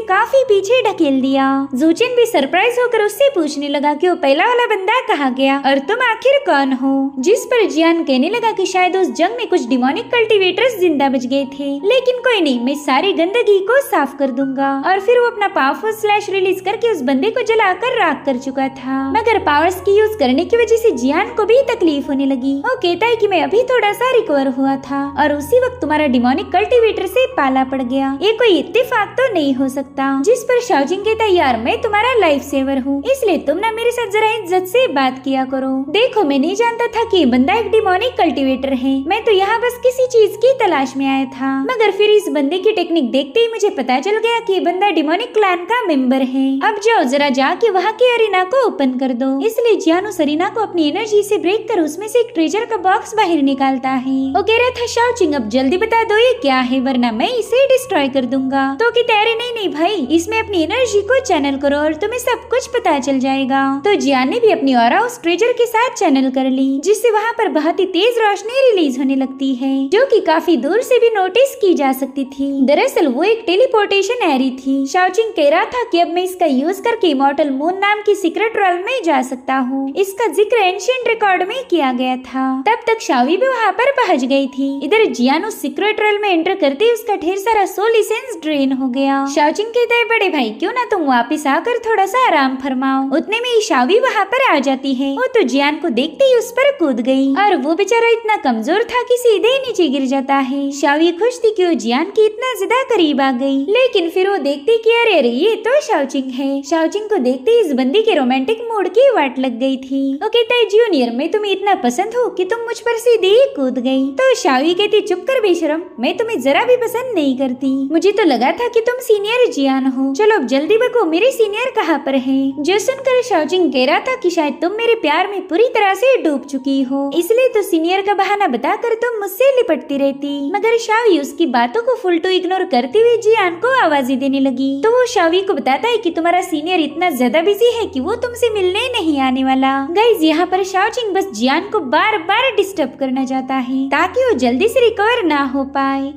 काफी पीछे ढकेल दिया। जूचिन भी सरप्राइज होकर उससे पूछने लगा कि वो पहला वाला बंदा कहाँ गया और तुम आखिर कौन हो। जिस पर जियान कहने लगा कि शायद उस जंग में कुछ डिमोनिक कल्टीवेटर्स जिंदा बच गए थे, लेकिन कोई नहीं, मैं सारी गंदगी को साफ कर दूंगा। और फिर वो अपना पावरफुल स्लैश रिलीज करके उस बंदे को जलाकर राख कर चुका था। मगर पावर्स की यूज करने की वजह से जियान को भी तकलीफ होने लगी। वो कहता है कि मैं अभी थोड़ा सा रिकवर हुआ था और उसी वक्त तुम्हारा डिमोनिक कल्टीवेटर से पाला पड़ गया, ये कोई इत्तेफाक तो नहीं हो सकता। जिस पर शाओचिंग कहता है यार मैं तुम्हारा लाइफ सेवर हूँ, इसलिए तुम ना मेरे साथ जरा इज्जत से बात किया करो। देखो मैं नहीं जानता था कि बंदा एक डिमोनिक कल्टीवेटर है, मैं तो यहाँ बस किसी चीज की तलाश में आया था। मगर फिर इस बंदे की टेक्निक देखते ही मुझे पता चल गया कि बंदा डिमोनिक क्लैन का मेंबर है। अब जाओ जरा जाके वहाँ की अरीना को ओपन कर दो। इसलिए जियान उस अरीना को अपनी एनर्जी से ब्रेक कर उसमें से एक ट्रेजर का बॉक्स बाहर निकालता है। वो कह रहा था शाओचिंग अब जल्दी बता दो ये क्या है, वरना मैं इसे डिस्ट्रॉय कर दूंगा। तो कहते अरे नहीं नहीं भाई, इसमें अपनी एनर्जी को चैनल करो और तुम्हें सब कुछ पता चल जाएगा। तो जियान ने भी अपनी ऑरा उस ट्रेजर के साथ चैनल कर ली, जिससे वहाँ पर बहुत ही तेज रोशनी रिलीज होने लगती है जो कि काफी दूर से भी नोटिस की जा सकती थी। दरअसल वो एक टेलीपोर्टेशन एरी थी। शाओचिंग कह रहा था कि अब मैं इसका यूज करके इमॉर्टल मून नाम की सीक्रेट वर्ल्ड में जा सकता हूँ। इसका जिक्र एंशिएंट रिकॉर्ड में किया गया था। तब तक शाओई भी वहाँ पर पहुँच गई थी। इधर जियान उस सीक्रेट वर्ल्ड में एंटर करते ही उसका ढेर सारा सोल एसेंस ड्रेन हो गया। शाओचिंग कहता है बड़े भाई क्यों ना तुम वापिस आकर थोड़ा सा आराम फरमाओ। उतने में ही शाओई वहाँ पर आ जाती है। वो तो जियान को देखते ही उस पर कूद गई और वो बेचारा इतना कमजोर था कि सीधे नीचे गिर जाता है। शाओई खुश थी कि वो जियान की इतना ज्यादा करीब आ गई, लेकिन फिर वो देखती कि अरे अरे ये तो शाओचिंग है। शाओचिंग को देखते ही इस बंदी के रोमांटिक मूड की वाट लग गई थी। वो कहता है जूनियर मैं तुम्हें इतना पसंद हूँ कि तुम मुझ पर सीधे ही कूद गई। तो शाओई कहती चुप कर बेशरम, मैं तुम्हें जरा भी पसंद नहीं नहीं करती। मुझे तो लगा था कि तुम सीनियर जियान हो। चलो अब जल्दी बको, मेरे सीनियर कहाँ पर है? जो सुनकर शाओजिंग कह रहा था कि शायद तुम मेरे प्यार में पूरी तरह से डूब चुकी हो, इसलिए तो सीनियर का बहाना बताकर तुम मुझसे लिपटती रहती। मगर शाओई उसकी बातों को फुल टू इग्नोर करते हुए जियान को आवाज़ें देने लगी। तो वो शाओई को बताता है कि तुम्हारा सीनियर इतना ज्यादा बिजी है कि वो तुमसे मिलने नहीं आने वाला। गाइस यहाँ पर शाओजिंग बस जियान को बार बार डिस्टर्ब करना चाहता है ताकि वो जल्दी से रिकवर ना हो पाए।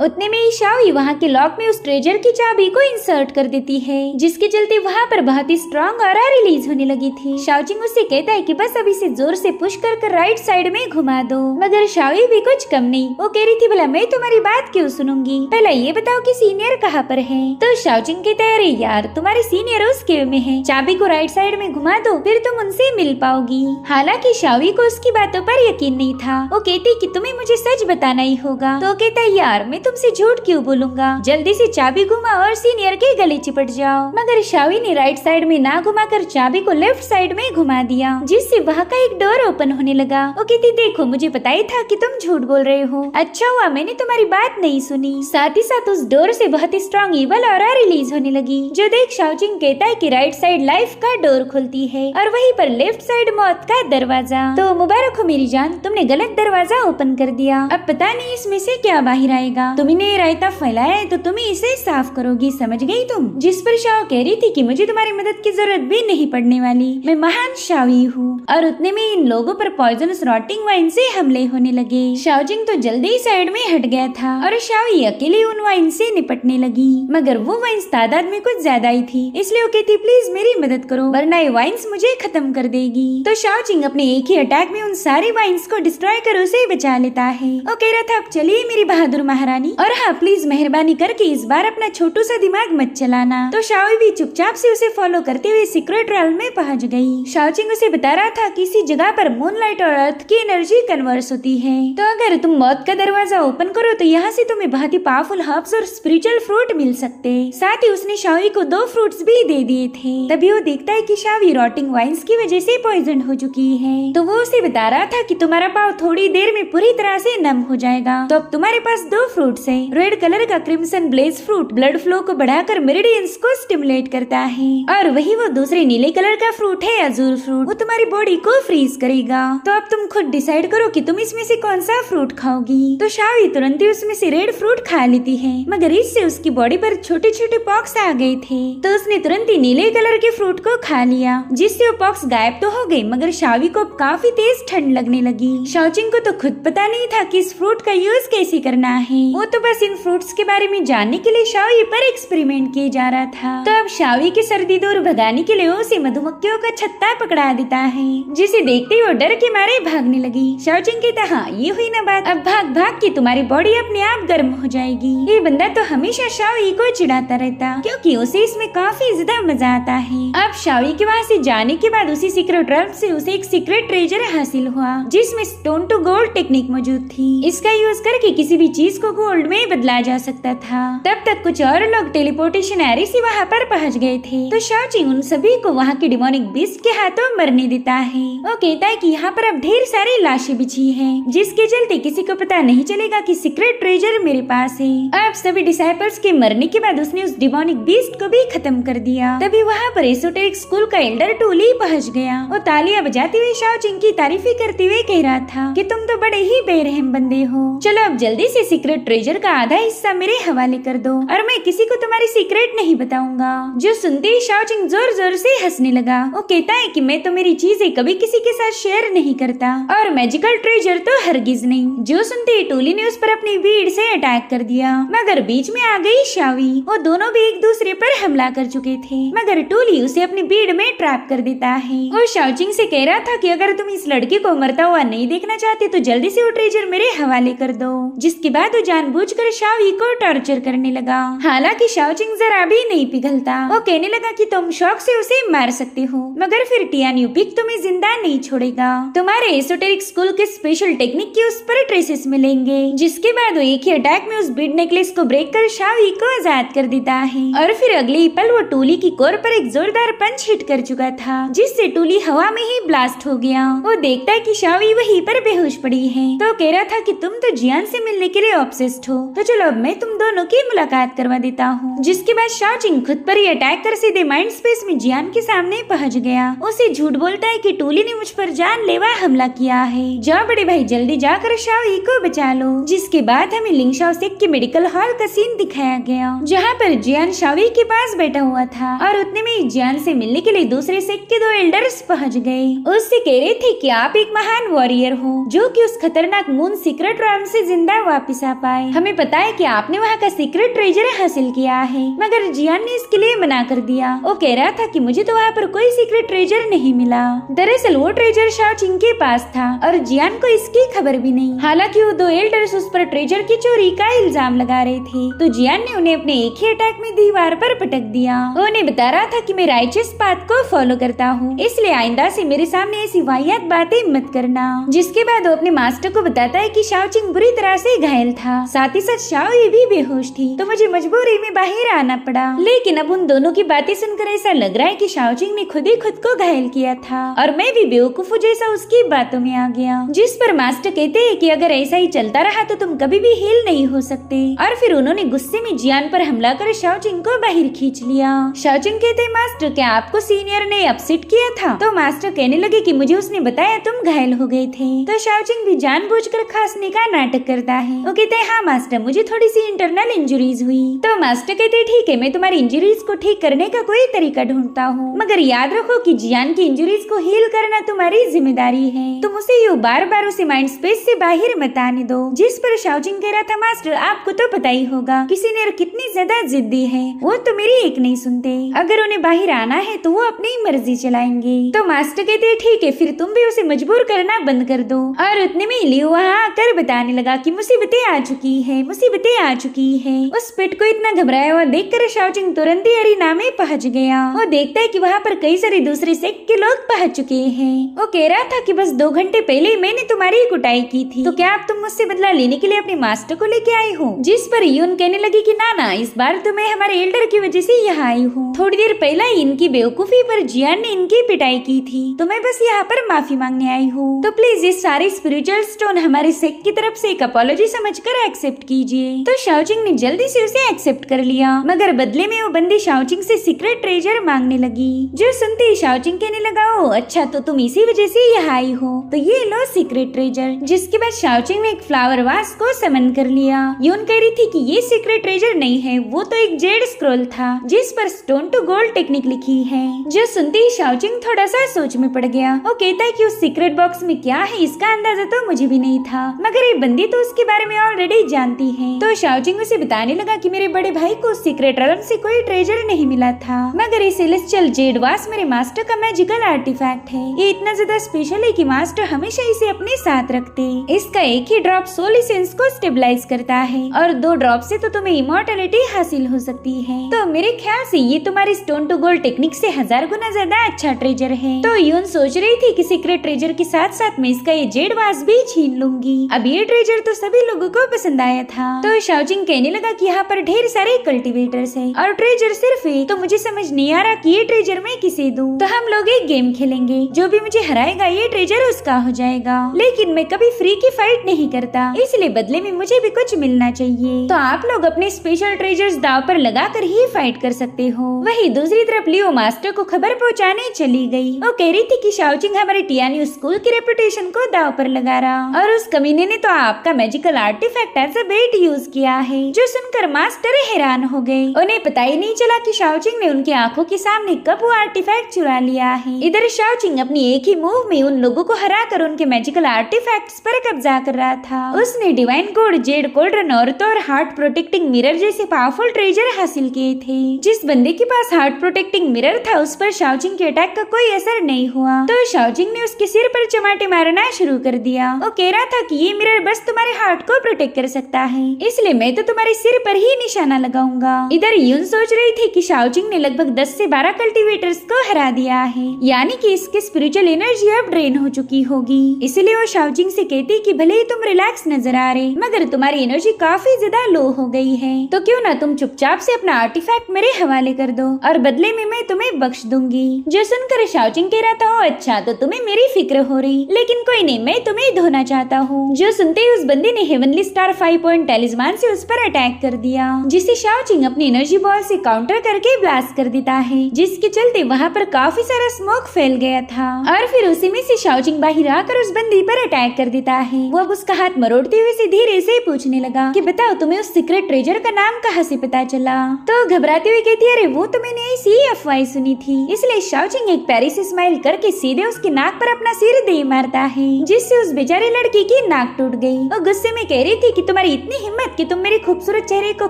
उतने में ही शाओई वहाँ के लॉक में उस ट्रेजर की चाबी को इंसर्ट कर देती है, जिसके चलते वहाँ पर बहुत ही स्ट्रॉन्ग ऑरा रिलीज होने लगी थी। शाओजिंग उससे कहता है कि बस अभी से जोर से पुश कर राइट साइड में घुमा दो। मगर शाओई भी कुछ कम नहीं, वो कह रही थी भला मैं तुम्हारी बात क्यों सुनूंगी, पहले ये बताओ कि सीनियर कहाँ पर है? तो शाओजिंग कहता है अरे यार तुम्हारे सीनियर उस केव में है, चाबी को राइट साइड में घुमा दो फिर तुम उनसे मिल पाओगी। हालांकि शाओई को उसकी बातों पर यकीन नहीं था। वो कहती कि तुम्हें मुझे सच बताना ही होगा। तो कहता है यार मैं तुमसे झूठ क्यों बोलूंगा, जल्दी से चाबी घुमाओ और सीनियर के गले चिपट जाओ। मगर शाओई ने राइट साइड में ना घुमाकर चाबी को लेफ्ट साइड में घुमा दिया, जिससे वहाँ का एक डोर ओपन होने लगा। वो कहती देखो मुझे पता ही था कि तुम झूठ बोल रहे हो, अच्छा हुआ मैंने तुम्हारी बात नहीं सुनी। साथ ही साथ उस डोर से बहुत ही स्ट्रॉन्ग ईवल ऑरा रिलीज होने लगी, जो देख शाओजिंग कहता है कि राइट साइड लाइफ का डोर खुलती है और वहीं पर लेफ्ट साइड मौत का दरवाजा। तो मुबारक हो मेरी जान, तुमने गलत दरवाजा ओपन कर दिया। अब पता नहीं इसमें से क्या बाहर आएगा। तुमने रायता फैलाया है तो तुम ही इसे साफ करोगी, समझ गई तुम? जिस पर शाओ कह रही थी कि मुझे तुम्हारी मदद की जरूरत भी नहीं पड़ने वाली, मैं महान शाओई हूँ। और उतने में इन लोगों पर पॉइजनस रॉटिंग वाइन से हमले होने लगे। शाओजिंग तो जल्दी ही साइड में हट गया था और शाओई अकेले उन वाइन से निपटने लगी। मगर वो वाइन्स तादाद में कुछ ज्यादा ही थी, इसलिए वो कहती प्लीज मेरी मदद करो वरना ये वाइन्स मुझे खत्म कर देगी। तो शाओजिंग अपने एक ही अटैक में उन सारी वाइन्स को डिस्ट्रॉय कर उसे बचा लेता है। वो कह रहा था अब चलिए मेरी बहादुर महारानी, और हाँ प्लीज मेहरबानी करके इस बार अपना छोटू सा दिमाग मत चलाना। तो शाओई भी चुपचाप से उसे फॉलो करते हुए सीक्रेट realm में पहुंच गई। शाओजिंग उसे बता रहा था कि इसी जगह पर मूनलाइट और अर्थ की एनर्जी कन्वर्स होती है, तो अगर तुम मौत का दरवाजा ओपन करो तो यहाँ से तुम्हें बहुत ही पावरफुल हर्ब्स और स्पिरिचुअल फ्रूट मिल सकते। साथ ही उसने शाओई को 2 फ्रूट्स भी दे दिए थे। तभी वो देखता है कि शाओई रॉटिंग वाइन्स की वजह से पॉइजन हो चुकी है। तो वो उसे बता रहा था कि तुम्हारा पाव थोड़ी देर में पूरी तरह से नम हो जाएगा। तो अब तुम्हारे पास 2 फ्रूट्स है। रेड कलर का crimson blaze fruit blood flow को बढ़ाकर मेरिडियंस को स्टिमुलेट करता है, और वही वो दूसरे नीले कलर का फ्रूट है अजूर फ्रूट, वो तुम्हारी बॉडी को फ्रीज करेगा। तो अब तुम खुद डिसाइड करो कि तुम इसमें से कौन सा फ्रूट खाओगी। तो शाओई तुरंत ही उसमें से रेड फ्रूट खा लेती है, मगर इससे उसकी बॉडी पर छोटे छोटे पॉक्स आ गए थे। तो उसने तुरंत ही नीले कलर के फ्रूट को खा लिया, जिससे वो पॉक्स गायब तो हो गए, मगर शाओई को काफी तेज ठंड लगने लगी। शाओजिंग को तो खुद पता नहीं था कि इस फ्रूट का यूज कैसे करना है। वो तो बस इन फ्रूट्स के बारे में जानने के लिए शाओई पर एक्सपेरिमेंट किए जा रहा था। तो अब शाओई की सर्दी दूर भगाने के लिए उसे मधुमक्खियों का छत्ता पकड़ा देता है, जिसे देखते ही वो डर के मारे भागने लगी। शाओजिंग कहता हाँ ये हुई ना बात, अब भाग भाग के तुम्हारी बॉडी अपने आप गर्म हो जाएगी। ये बंदा तो हमेशा शाओई को चिढ़ाता रहता, क्योंकि उसे इसमें काफी ज्यादा मजा आता है। अब शाओई के वहाँ से जाने के बाद उसी सीक्रेट realm से उसे एक सीक्रेट ट्रेजर हासिल हुआ, जिसमें स्टोन टू गोल्ड टेक्निक मौजूद थी। इसका यूज करके किसी भी चीज को गोल्ड में बदला जा सकता था। तब तक कुछ और लोग टेलीपोर्टेशन एरी से वहाँ पर पहुँच गए थे। तो शाओजिंग उन सभी को वहाँ के डिमोनिक बीस्ट के हाथों मरने देता है। वो कहता है कि यहाँ पर अब ढेर सारी लाशें बिछी हैं, जिसके चलते किसी को पता नहीं चलेगा कि सीक्रेट ट्रेजर मेरे पास है। अब सभी डिसाइपल्स के मरने के बाद उसने उस डिमोनिक बीस्ट को भी खत्म कर दिया। तभी वहाँ पर एसोटेरिक स्कूल का एल्डर टूली पहुँच गया। वो तालियां बजाते हुए शाओजिंग की तारीफें करते हुए कह रहा था कि तुम तो बड़े ही बेरहम बंदे हो। चलो अब जल्दी से सीक्रेट ट्रेजर का आधा हिस्सा मेरे हवाले कर दो, और मैं किसी को तुम्हारी सीक्रेट नहीं बताऊंगा। जो सुनते ही शाओजिंग जोर जोर से हंसने लगा। वो कहता है कि मैं तो मेरी चीजें कभी किसी के साथ शेयर नहीं करता, और मैजिकल ट्रेजर तो हरगिज नहीं। जो सुनते ही टूली ने उस पर अपनी भीड़ से अटैक कर दिया, मगर बीच में आ गई शाओई। वो दोनों भी एक दूसरे पर हमला कर चुके थे, मगर टूली उसे अपनी भीड़ में ट्रैप कर देता है। वो शाओजिंग से कह रहा था कि अगर तुम इस लड़के को मरता हुआ नहीं देखना चाहते तो जल्दी से वो ट्रेजर मेरे हवाले कर दो। जिसके बाद वो जानबूझकर शाओई को टॉर्चर करने लगा। हालांकि शाओजिंग जरा भी नहीं पिघलता। वो कहने लगा कि तुम शौक से उसे मार सकते हो, मगर फिर टियान यूपिक तुम्हें जिंदा नहीं छोड़ेगा। तुम्हारे एसोटेरिक स्कूल के स्पेशल टेक्निक के उस पर ट्रेसेस मिलेंगे। जिसके बाद वो एक ही अटैक में उस बीड नेकलेस को ब्रेक कर शाओई को आजाद कर देता है, और फिर अगले ही पल वो टूली की कोर पर एक जोरदार पंच हिट कर चुका था, जिससे टूली हवा में ही ब्लास्ट हो गया। वो देखता है कि शाओई वहीं पर बेहोश पड़ी है। तो कह रहा था कि तुम तो जियान से मिलने के लिए ऑब्सेस्ड साइंटिस्ट हो, तो चलो अब मैं तुम दोनों की मुलाकात करवा देता हूँ। जिसके बाद शाओचिंग खुद पर ही अटैक कर सीधे माइंड स्पेस में जियान के सामने पहुँच गया। उसे झूठ बोलता है कि टूली ने मुझ पर जानलेवा हमला किया है, जाओ बड़े भाई जल्दी जाकर शाओई को बचा लो। जिसके बाद हमें लिंग शाओ सेक के मेडिकल हॉल का सीन दिखाया गया, जहाँ पर जियान शाओई के पास बैठा हुआ था और उतने में जियान से मिलने के लिए दूसरे सेक के 2 एल्डर्स पहुँच गए। उससे कह रहे थे कि आप एक महान वॉरियर हो जो कि उस खतरनाक मून सीक्रेट रॉम से जिंदा वापस आ पाए। हमें पता है कि आपने वहाँ का सीक्रेट ट्रेजर हासिल किया है, मगर जियान ने इसके लिए मना कर दिया। वो कह रहा था कि मुझे तो वहाँ पर कोई सीक्रेट ट्रेजर नहीं मिला। दरअसल वो ट्रेजर शाओचिंग के पास था और जियान को इसकी खबर भी नहीं। हालांकि वो 2 एल्डर्स उस पर ट्रेजर की चोरी का इल्जाम लगा रहे थे, तो जियान ने उन्हें अपने एक ही अटैक में दीवार पर पटक दिया। वो उन्हें बता रहा था कि मैं राइचस पाथ को फॉलो करता हूँ, इसलिए आइंदा से मेरे सामने ऐसी वाहियात बातें मत करना। जिसके बाद वो अपने मास्टर को बताता है कि शाओचिंग बुरी तरह से घायल था, साथ ही साथ शाओई भी बेहोश थी, तो मुझे मजबूरी में बाहर आना पड़ा। लेकिन अब उन दोनों की बातें सुनकर ऐसा लग रहा है कि शाओचिंग ने खुद ही खुद को घायल किया था और मैं भी बेवकूफों जैसा उसकी बातों में आ गया। जिस पर मास्टर कहते हैं कि अगर ऐसा ही चलता रहा तो तुम कभी भी हील नहीं हो सकते। और फिर उन्होंने गुस्से में जियान पर हमला कर शाओचिंग को बाहर खींच लिया। शाओचिंग कहते मास्टर क्या आपको सीनियर ने अपसेट किया था? तो मास्टर कहने लगे कि मुझे उसने बताया तुम घायल हो गए थे। तो शाओचिंग भी जानबूझकर खांसने का नाटक करता है। वो कहते हैं हाँ मास्टर मुझे थोड़ी सी इंटरनल इंजरीज हुई। तो मास्टर कहते ठीक है मैं तुम्हारी इंजरीज को ठीक करने का कोई तरीका ढूंढता हूँ, मगर याद रखो कि जियान की इंजरीज को हील करना तुम्हारी जिम्मेदारी है। तुम उसे यूं बार बार उसे माइंड स्पेस से बाहर मत आने दो। जिस पर शाओचिंग कह रहा था मास्टर आपको तो पता ही होगा कि सीनियर कितनी ज्यादा जिद्दी है, वो तो मेरी एक नहीं सुनते। अगर उन्हें बाहर आना है तो वो अपनी मर्जी चलाएंगे। तो मास्टर कहते ठीक है फिर तुम भी उसे मजबूर करना बंद कर दो। और उतने में लियो वहाँ आकर बताने लगा कि मुसीबतें आ चुकी है, मुसीबतें आ चुकी है। उस पेट को इतना घबराया हुआ देखकर शाओचिंग तुरंत ही अरीना में पहुंच गया। वो देखता है कि वहाँ पर कई सारे दूसरे सेक्ट के लोग पहुंच चुके हैं। वो कह रहा था कि बस 2 घंटे पहले मैंने तुम्हारी कुटाई की थी, तो क्या अब तुम मुझसे बदला लेने के लिए अपने मास्टर को लेके आई हो? जिस पर यून कहने लगी कि ना इस बार तो मैं हमारे एल्डर की वजह से यहाँ आई हूँ। थोड़ी देर पहले इनकी बेवकूफी पर जियान ने इनकी पिटाई की थी, तो मैं बस यहाँ पर माफी मांगने आई हूँ। तो प्लीज ये सारे स्पिरिचुअल स्टोन हमारे सेक्ट की तरफ से एक अपॉलॉजी समझकर एक्सेप्ट कीजिए। तो शाओचिंग ने जल्दी से उसे एक्सेप्ट कर लिया, मगर बदले में वो बंदी शाओचिंग से सीक्रेट ट्रेजर मांगने लगी। जो सुनते ही शाओचिंग कहने लगा ओ अच्छा तो तुम इसी वजह से यहाँ आई हो, तो ये लो सीक्रेट ट्रेजर। जिसके बाद शाओचिंग ने एक फ्लावर वास को समन कर लिया। यून कह रही थी कि ये सीक्रेट ट्रेजर नहीं है, वो तो एक जेड स्क्रॉल था जिस पर स्टोन टू गोल्ड टेक्निक लिखी है। जो सुनते ही शाओचिंग थोड़ा सा सोच में पड़ गया। वो कहता है कि उस सीक्रेट बॉक्स में क्या है इसका अंदाजा तो मुझे भी नहीं था, मगर ये बंदी तो उसके बारे में ऑलरेडी जानती है। तो शाओचिंग उसे बताने लगा कि मेरे बड़े भाई को सीक्रेट रॉम से कोई ट्रेजर नहीं मिला था, मगर ये सेलेस्टियल जेड वास मेरे मास्टर का मैजिकल आर्टिफैक्ट है। ये इतना ज्यादा स्पेशल है कि मास्टर हमेशा इसे अपने साथ रखते। इसका एक ही ड्रॉप सोल एसेंस को स्टेबलाइज करता है और 2 ड्रॉप से तो तुम्हें इमॉर्टलिटी हासिल हो सकती है। तो मेरे ख्याल से ये तुम्हारी स्टोन टू गोल्ड टेक्निक से 1000 गुना ज्यादा अच्छा ट्रेजर है। तो यून सोच रही थी कि सीक्रेट ट्रेजर के साथ साथ मैं इसका ये जेड वास भी छीन लूंगी। अब ये ट्रेजर तो सभी लोगों को पसंद आया था। तो शाओचिंग कहने लगा कि यहाँ पर ढेर सारे कल्टीवेटर्स हैं और ट्रेजर सिर्फ एक, तो मुझे समझ नहीं आ रहा कि ये ट्रेजर मैं किसे दूं। तो हम लोग एक गेम खेलेंगे, जो भी मुझे हराएगा ये ट्रेजर उसका हो जाएगा। लेकिन मैं कभी फ्री की फाइट नहीं करता, इसलिए बदले में मुझे भी कुछ मिलना चाहिए। तो आप लोग अपने स्पेशल ट्रेजर्स दाव पर लगाकर ही फाइट कर सकते हो। वही दूसरी तरफ लियो मास्टर को खबर पहुंचाने चली गई। वो कह रही थी कि शाओचिंग हमारे टियानी स्कूल की रेपुटेशन को दाव पर लगा रहा और उस कमीने ने तो आपका magical artefact as a bait use किया है। जो सुनकर मास्टर हैरान हो गए। उन्हें पता ही नहीं चला कि शाओचिंग ने उनकी आंखों के सामने कब वो आर्टिफैक्ट चुरा लिया है। इधर शाओचिंग अपनी एक ही मूव में उन लोगों को हराकर उनके मैजिकल आर्टिफैक्ट्स पर कब्जा कर रहा था। उसने डिवाइन कोड, जेड कोल्ड्रन और हार्ट प्रोटेक्टिंग मिरर जैसे पावरफुल ट्रेजर हासिल किए थे। जिस बंदे के पास हार्ट प्रोटेक्टिंग मिरर था उस पर शाओचिंग के अटैक का कोई असर नहीं हुआ। तो शाओचिंग ने उसके सिर पर चमाटे मारना शुरू कर दिया। वो कह रहा था कि ये मिरर बस तुम्हारे हार्ट को प्रोटेक्ट कर सकता है, इसलिए मैं तो तुम्हारे सिर पर ही निशाना लगाऊंगा। इधर यून सोच रही थी कि शाओचिंग ने लगभग 10 से 12 कल्टीवेटर्स को हरा दिया है, यानी कि इसके स्पिरिचुअल एनर्जी अब ड्रेन हो चुकी होगी। इसलिए वो शाओचिंग से कहती कि भले ही तुम रिलैक्स नजर आ रहे, मगर तुम्हारी एनर्जी काफी ज्यादा लो हो गई है, तो क्यों ना तुम चुपचाप से अपना आर्टिफैक्ट मेरे हवाले कर दो और बदले में मैं तुम्हें बख्श दूंगी। जो सुनकर शाओचिंग कह रहा था अच्छा तो तुम्हें मेरी फिक्र हो रही, लेकिन कोई नहीं, मैं तुम्हें धोना चाहता हूँ। जो सुनते ही उस बंदी ने हेवनली स्टार 5 पॉइंट टैलिस्मान से उस पर अटैक कर दिया, जिसे शाओचिंग अपनी एनर्जी बॉल से काउंटर करके ब्लास्ट कर देता है, जिसके चलते वहाँ पर काफी सारा स्मोक फैल गया था। और फिर उसी में से शाओचिंग बाहर आकर उस बंदी पर अटैक कर देता है। वो अब उसका हाथ मरोड़ते हुए से धीरे से पूछने लगा कि बताओ तुम्हें उस सीक्रेट ट्रेजर का नाम कहाँ से पता चला। तो घबराते हुए कहती है, अरे वो तो मैंने ऐसी अफवाह सुनी थी। इसलिए शाओचिंग एक प्यारी से स्माइल करके सीधे उसके नाक पर अपना सिर दे मारता है, जिससे उस बेचारे लड़की की नाक टूट गई। वो गुस्से में कह रही थी कि तुम्हारी इतनी हिम्मत कि तुम मेरे खूबसूरत चेहरे को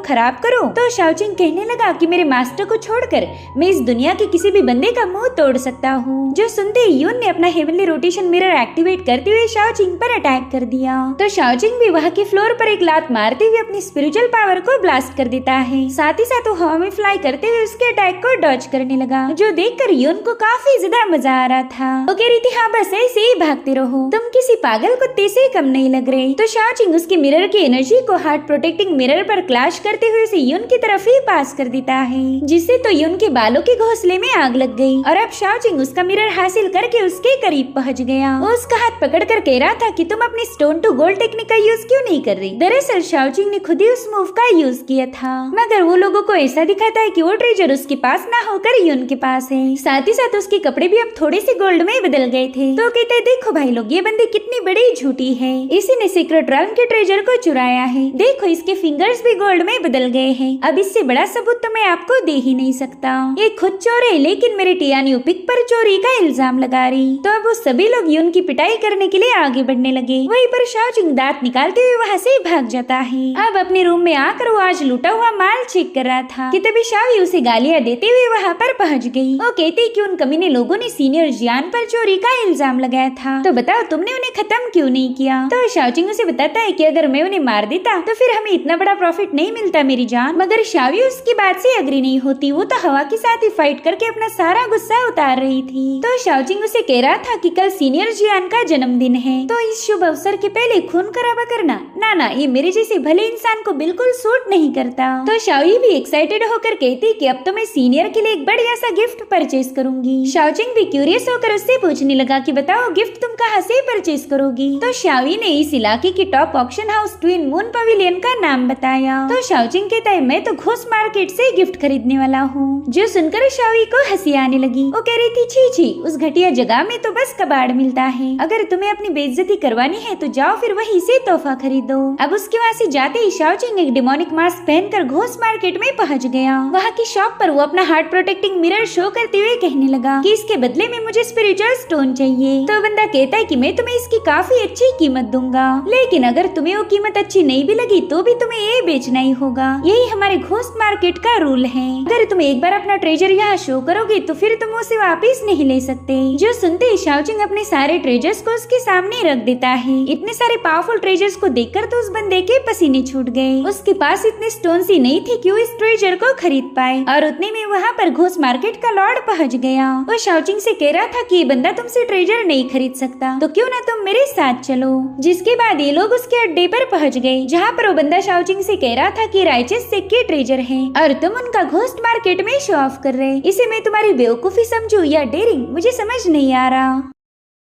खराब करो। तो शाओचिंग कहने लगा कि मेरे मास्टर को छोड़कर मैं इस दुनिया के किसी भी बंदे का मुंह तोड़ सकता हूँ। जो सुनते ही यून ने अपना हेवनली रोटेशन मिरर एक्टिवेट करते हुए शाओचिंग पर अटैक कर दिया। तो शाओचिंग भी वहाँ के फ्लोर पर एक लात मारते हुए अपनी स्पिरिचुअल पावर को ब्लास्ट कर देता है। साथ ही साथ वो हवा में फ्लाई करते हुए उसके अटैक को डॉज करने लगा, जो देखकर यून को काफी ज्यादा मजा आ रहा था। वो कह रही थी, हाँ बस ऐसे ही भागते रहो, तुम किसी पागल कुत्ते से कम नहीं लग रहे। तो शाओचिंग उसके मिरर की एनर्जी को हार्ट प्रोटेक्टिंग मिरर पर क्लैश करते हुए उसे यून की तरफ ही पास कर देता है, जिससे तो यून के बालों के घोंसले में आग लग गई। और अब शाओचिंग उसका मिरर हासिल करके उसके करीब पहुंच गया। वो उसका हाथ पकड़कर कह रहा था कि तुम अपनी स्टोन टू गोल्ड टेक्निक का यूज क्यों नहीं कर रही। दरअसल शाओचिंग ने खुद ही उस मूव का यूज किया था, मगर वो लोगों को ऐसा दिखाता है कि वो ट्रेजर उसके पास ना होकर यून के पास है। साथ ही साथ उसके कपड़े भी अब थोड़े से गोल्ड में बदल गए थे। तो कहते देखो भाई लोग, ये बंदी कितनी बड़ी झूठी है, इसी ने सीक्रेट रैल्म के ट्रेजर को चुराया है। देखो इसके फिंगर्स भी गोल्ड में बदल गए हैं। अब इससे बड़ा सबूत तो मैं आपको दे ही नहीं सकता। ये खुद चोर है, लेकिन मेरे टियानियो पिक पर चोरी का इल्जाम लगा रही। तो अब वो सभी लोग यून की पिटाई करने के लिए आगे बढ़ने लगे। वहीं पर शाओचिंग दांत निकालते हुए वहाँ से भाग जाता है। अब अपने रूम में आकर वो आज लूटा हुआ माल चेक कर रहा था कि तभी शाओई उसे गालियां देते हुए वहाँ पर पहुँच गई। वो कहती कि उन कमीने लोगों ने सीनियर जियान पर चोरी का इल्जाम लगाया था, तो बताओ तुमने उन्हें खत्म क्यों नहीं किया। तो शाओचिंग उसे बताता है कि अगर मैं उन्हें मार देता तो फिर हमें इतना बड़ा प्रॉफिट नहीं मिलता मेरी जान। मगर शाओई उसकी बात से एग्री नहीं होती। वो तो हवा के साथ ही फाइट करके अपना सारा गुस्सा उतार रही थी। तो शाओचिंग उसे कह रहा था कि कल सीनियर जियान का जन्मदिन है, तो इस शुभ अवसर के पहले खून खराबा करना ना ये मेरे जैसे भले इंसान को बिल्कुल सूट नहीं करता। तो शाओई भी एक्साइटेड होकर कहती कि अब तो मैं सीनियर के लिए एक बढ़िया सा गिफ्ट परचेज करूंगी। शाओचिंग भी क्यूरियस होकर उससे पूछने लगा कि बताओ गिफ्ट तुम कहाँ से परचेज करोगी। तो शाओई ने इस इलाके की top auction house twin moon pavilion का नाम बताया। तो शाओचिंग कहता है मैं तो घोस्ट मार्केट से गिफ्ट खरीदने वाला हूँ। जो सुनकर शाओई को हंसी आने लगी। वो कह रही थी छी उस घटिया जगह में तो बस कबाड़ मिलता है, अगर तुम्हें अपनी बेइज्जती करवानी है तो जाओ फिर वहीं से तोहफा खरीदो। अब उसके वहाँ से जाते ही शाओचिंग एक डिमोनिक मास्क पहनकर घोस्ट मार्केट में पहुँच गया। वहाँ की शॉप पर वो अपना हार्ट प्रोटेक्टिंग मिरर शो करते हुए कहने लगा कि इसके बदले में मुझे स्पिरिचुअल स्टोन चाहिए। तो बंदा कहता है कि मैं तुम्हें इसकी काफी अच्छी कीमत दूंगा, लेकिन अगर तुम्हें वो कीमत अच्छी नहीं भी लगी तो भी तुम्हें ये बेचना ही होगा। यही हमारे घोस्ट मार्केट का रूल है। अगर तुम एक बार अपना ट्रेजर यहाँ शो करोगे तो फिर तुम उसे वापस नहीं ले सकते। जो सुनते ही शाओचिंग अपने सारे ट्रेजर्स को उसके सामने रख देता है। इतने सारे पावरफुल ट्रेजर्स को देखकर तो उस बंदे के पसीने छूट गए। उसके पास इतने स्टोन्स ही नहीं थे कि वो इस ट्रेजर को खरीद पाए। और उतने में वहाँ पर घोस्ट मार्केट का लॉर्ड पहुँच गया। वो शाओचिंग से कह रहा था कि ये बंदा तुमसे ट्रेजर नहीं खरीद सकता, तो क्यों ना तुम मेरे साथ चलो। जिसके बाद ये लोग उसके अड्डे पर पहुँच गए, जहाँ पर वो बंदा शाओचिंग से कह रहा था कि राइचस सिक्के ट्रेजर है और तुम उनका घोस्ट मार्केट में शो ऑफ कर रहे। इसे मैं तुम्हारी बेवकूफी समझूं या डेयरिंग, मुझे समझ नहीं आ रहा।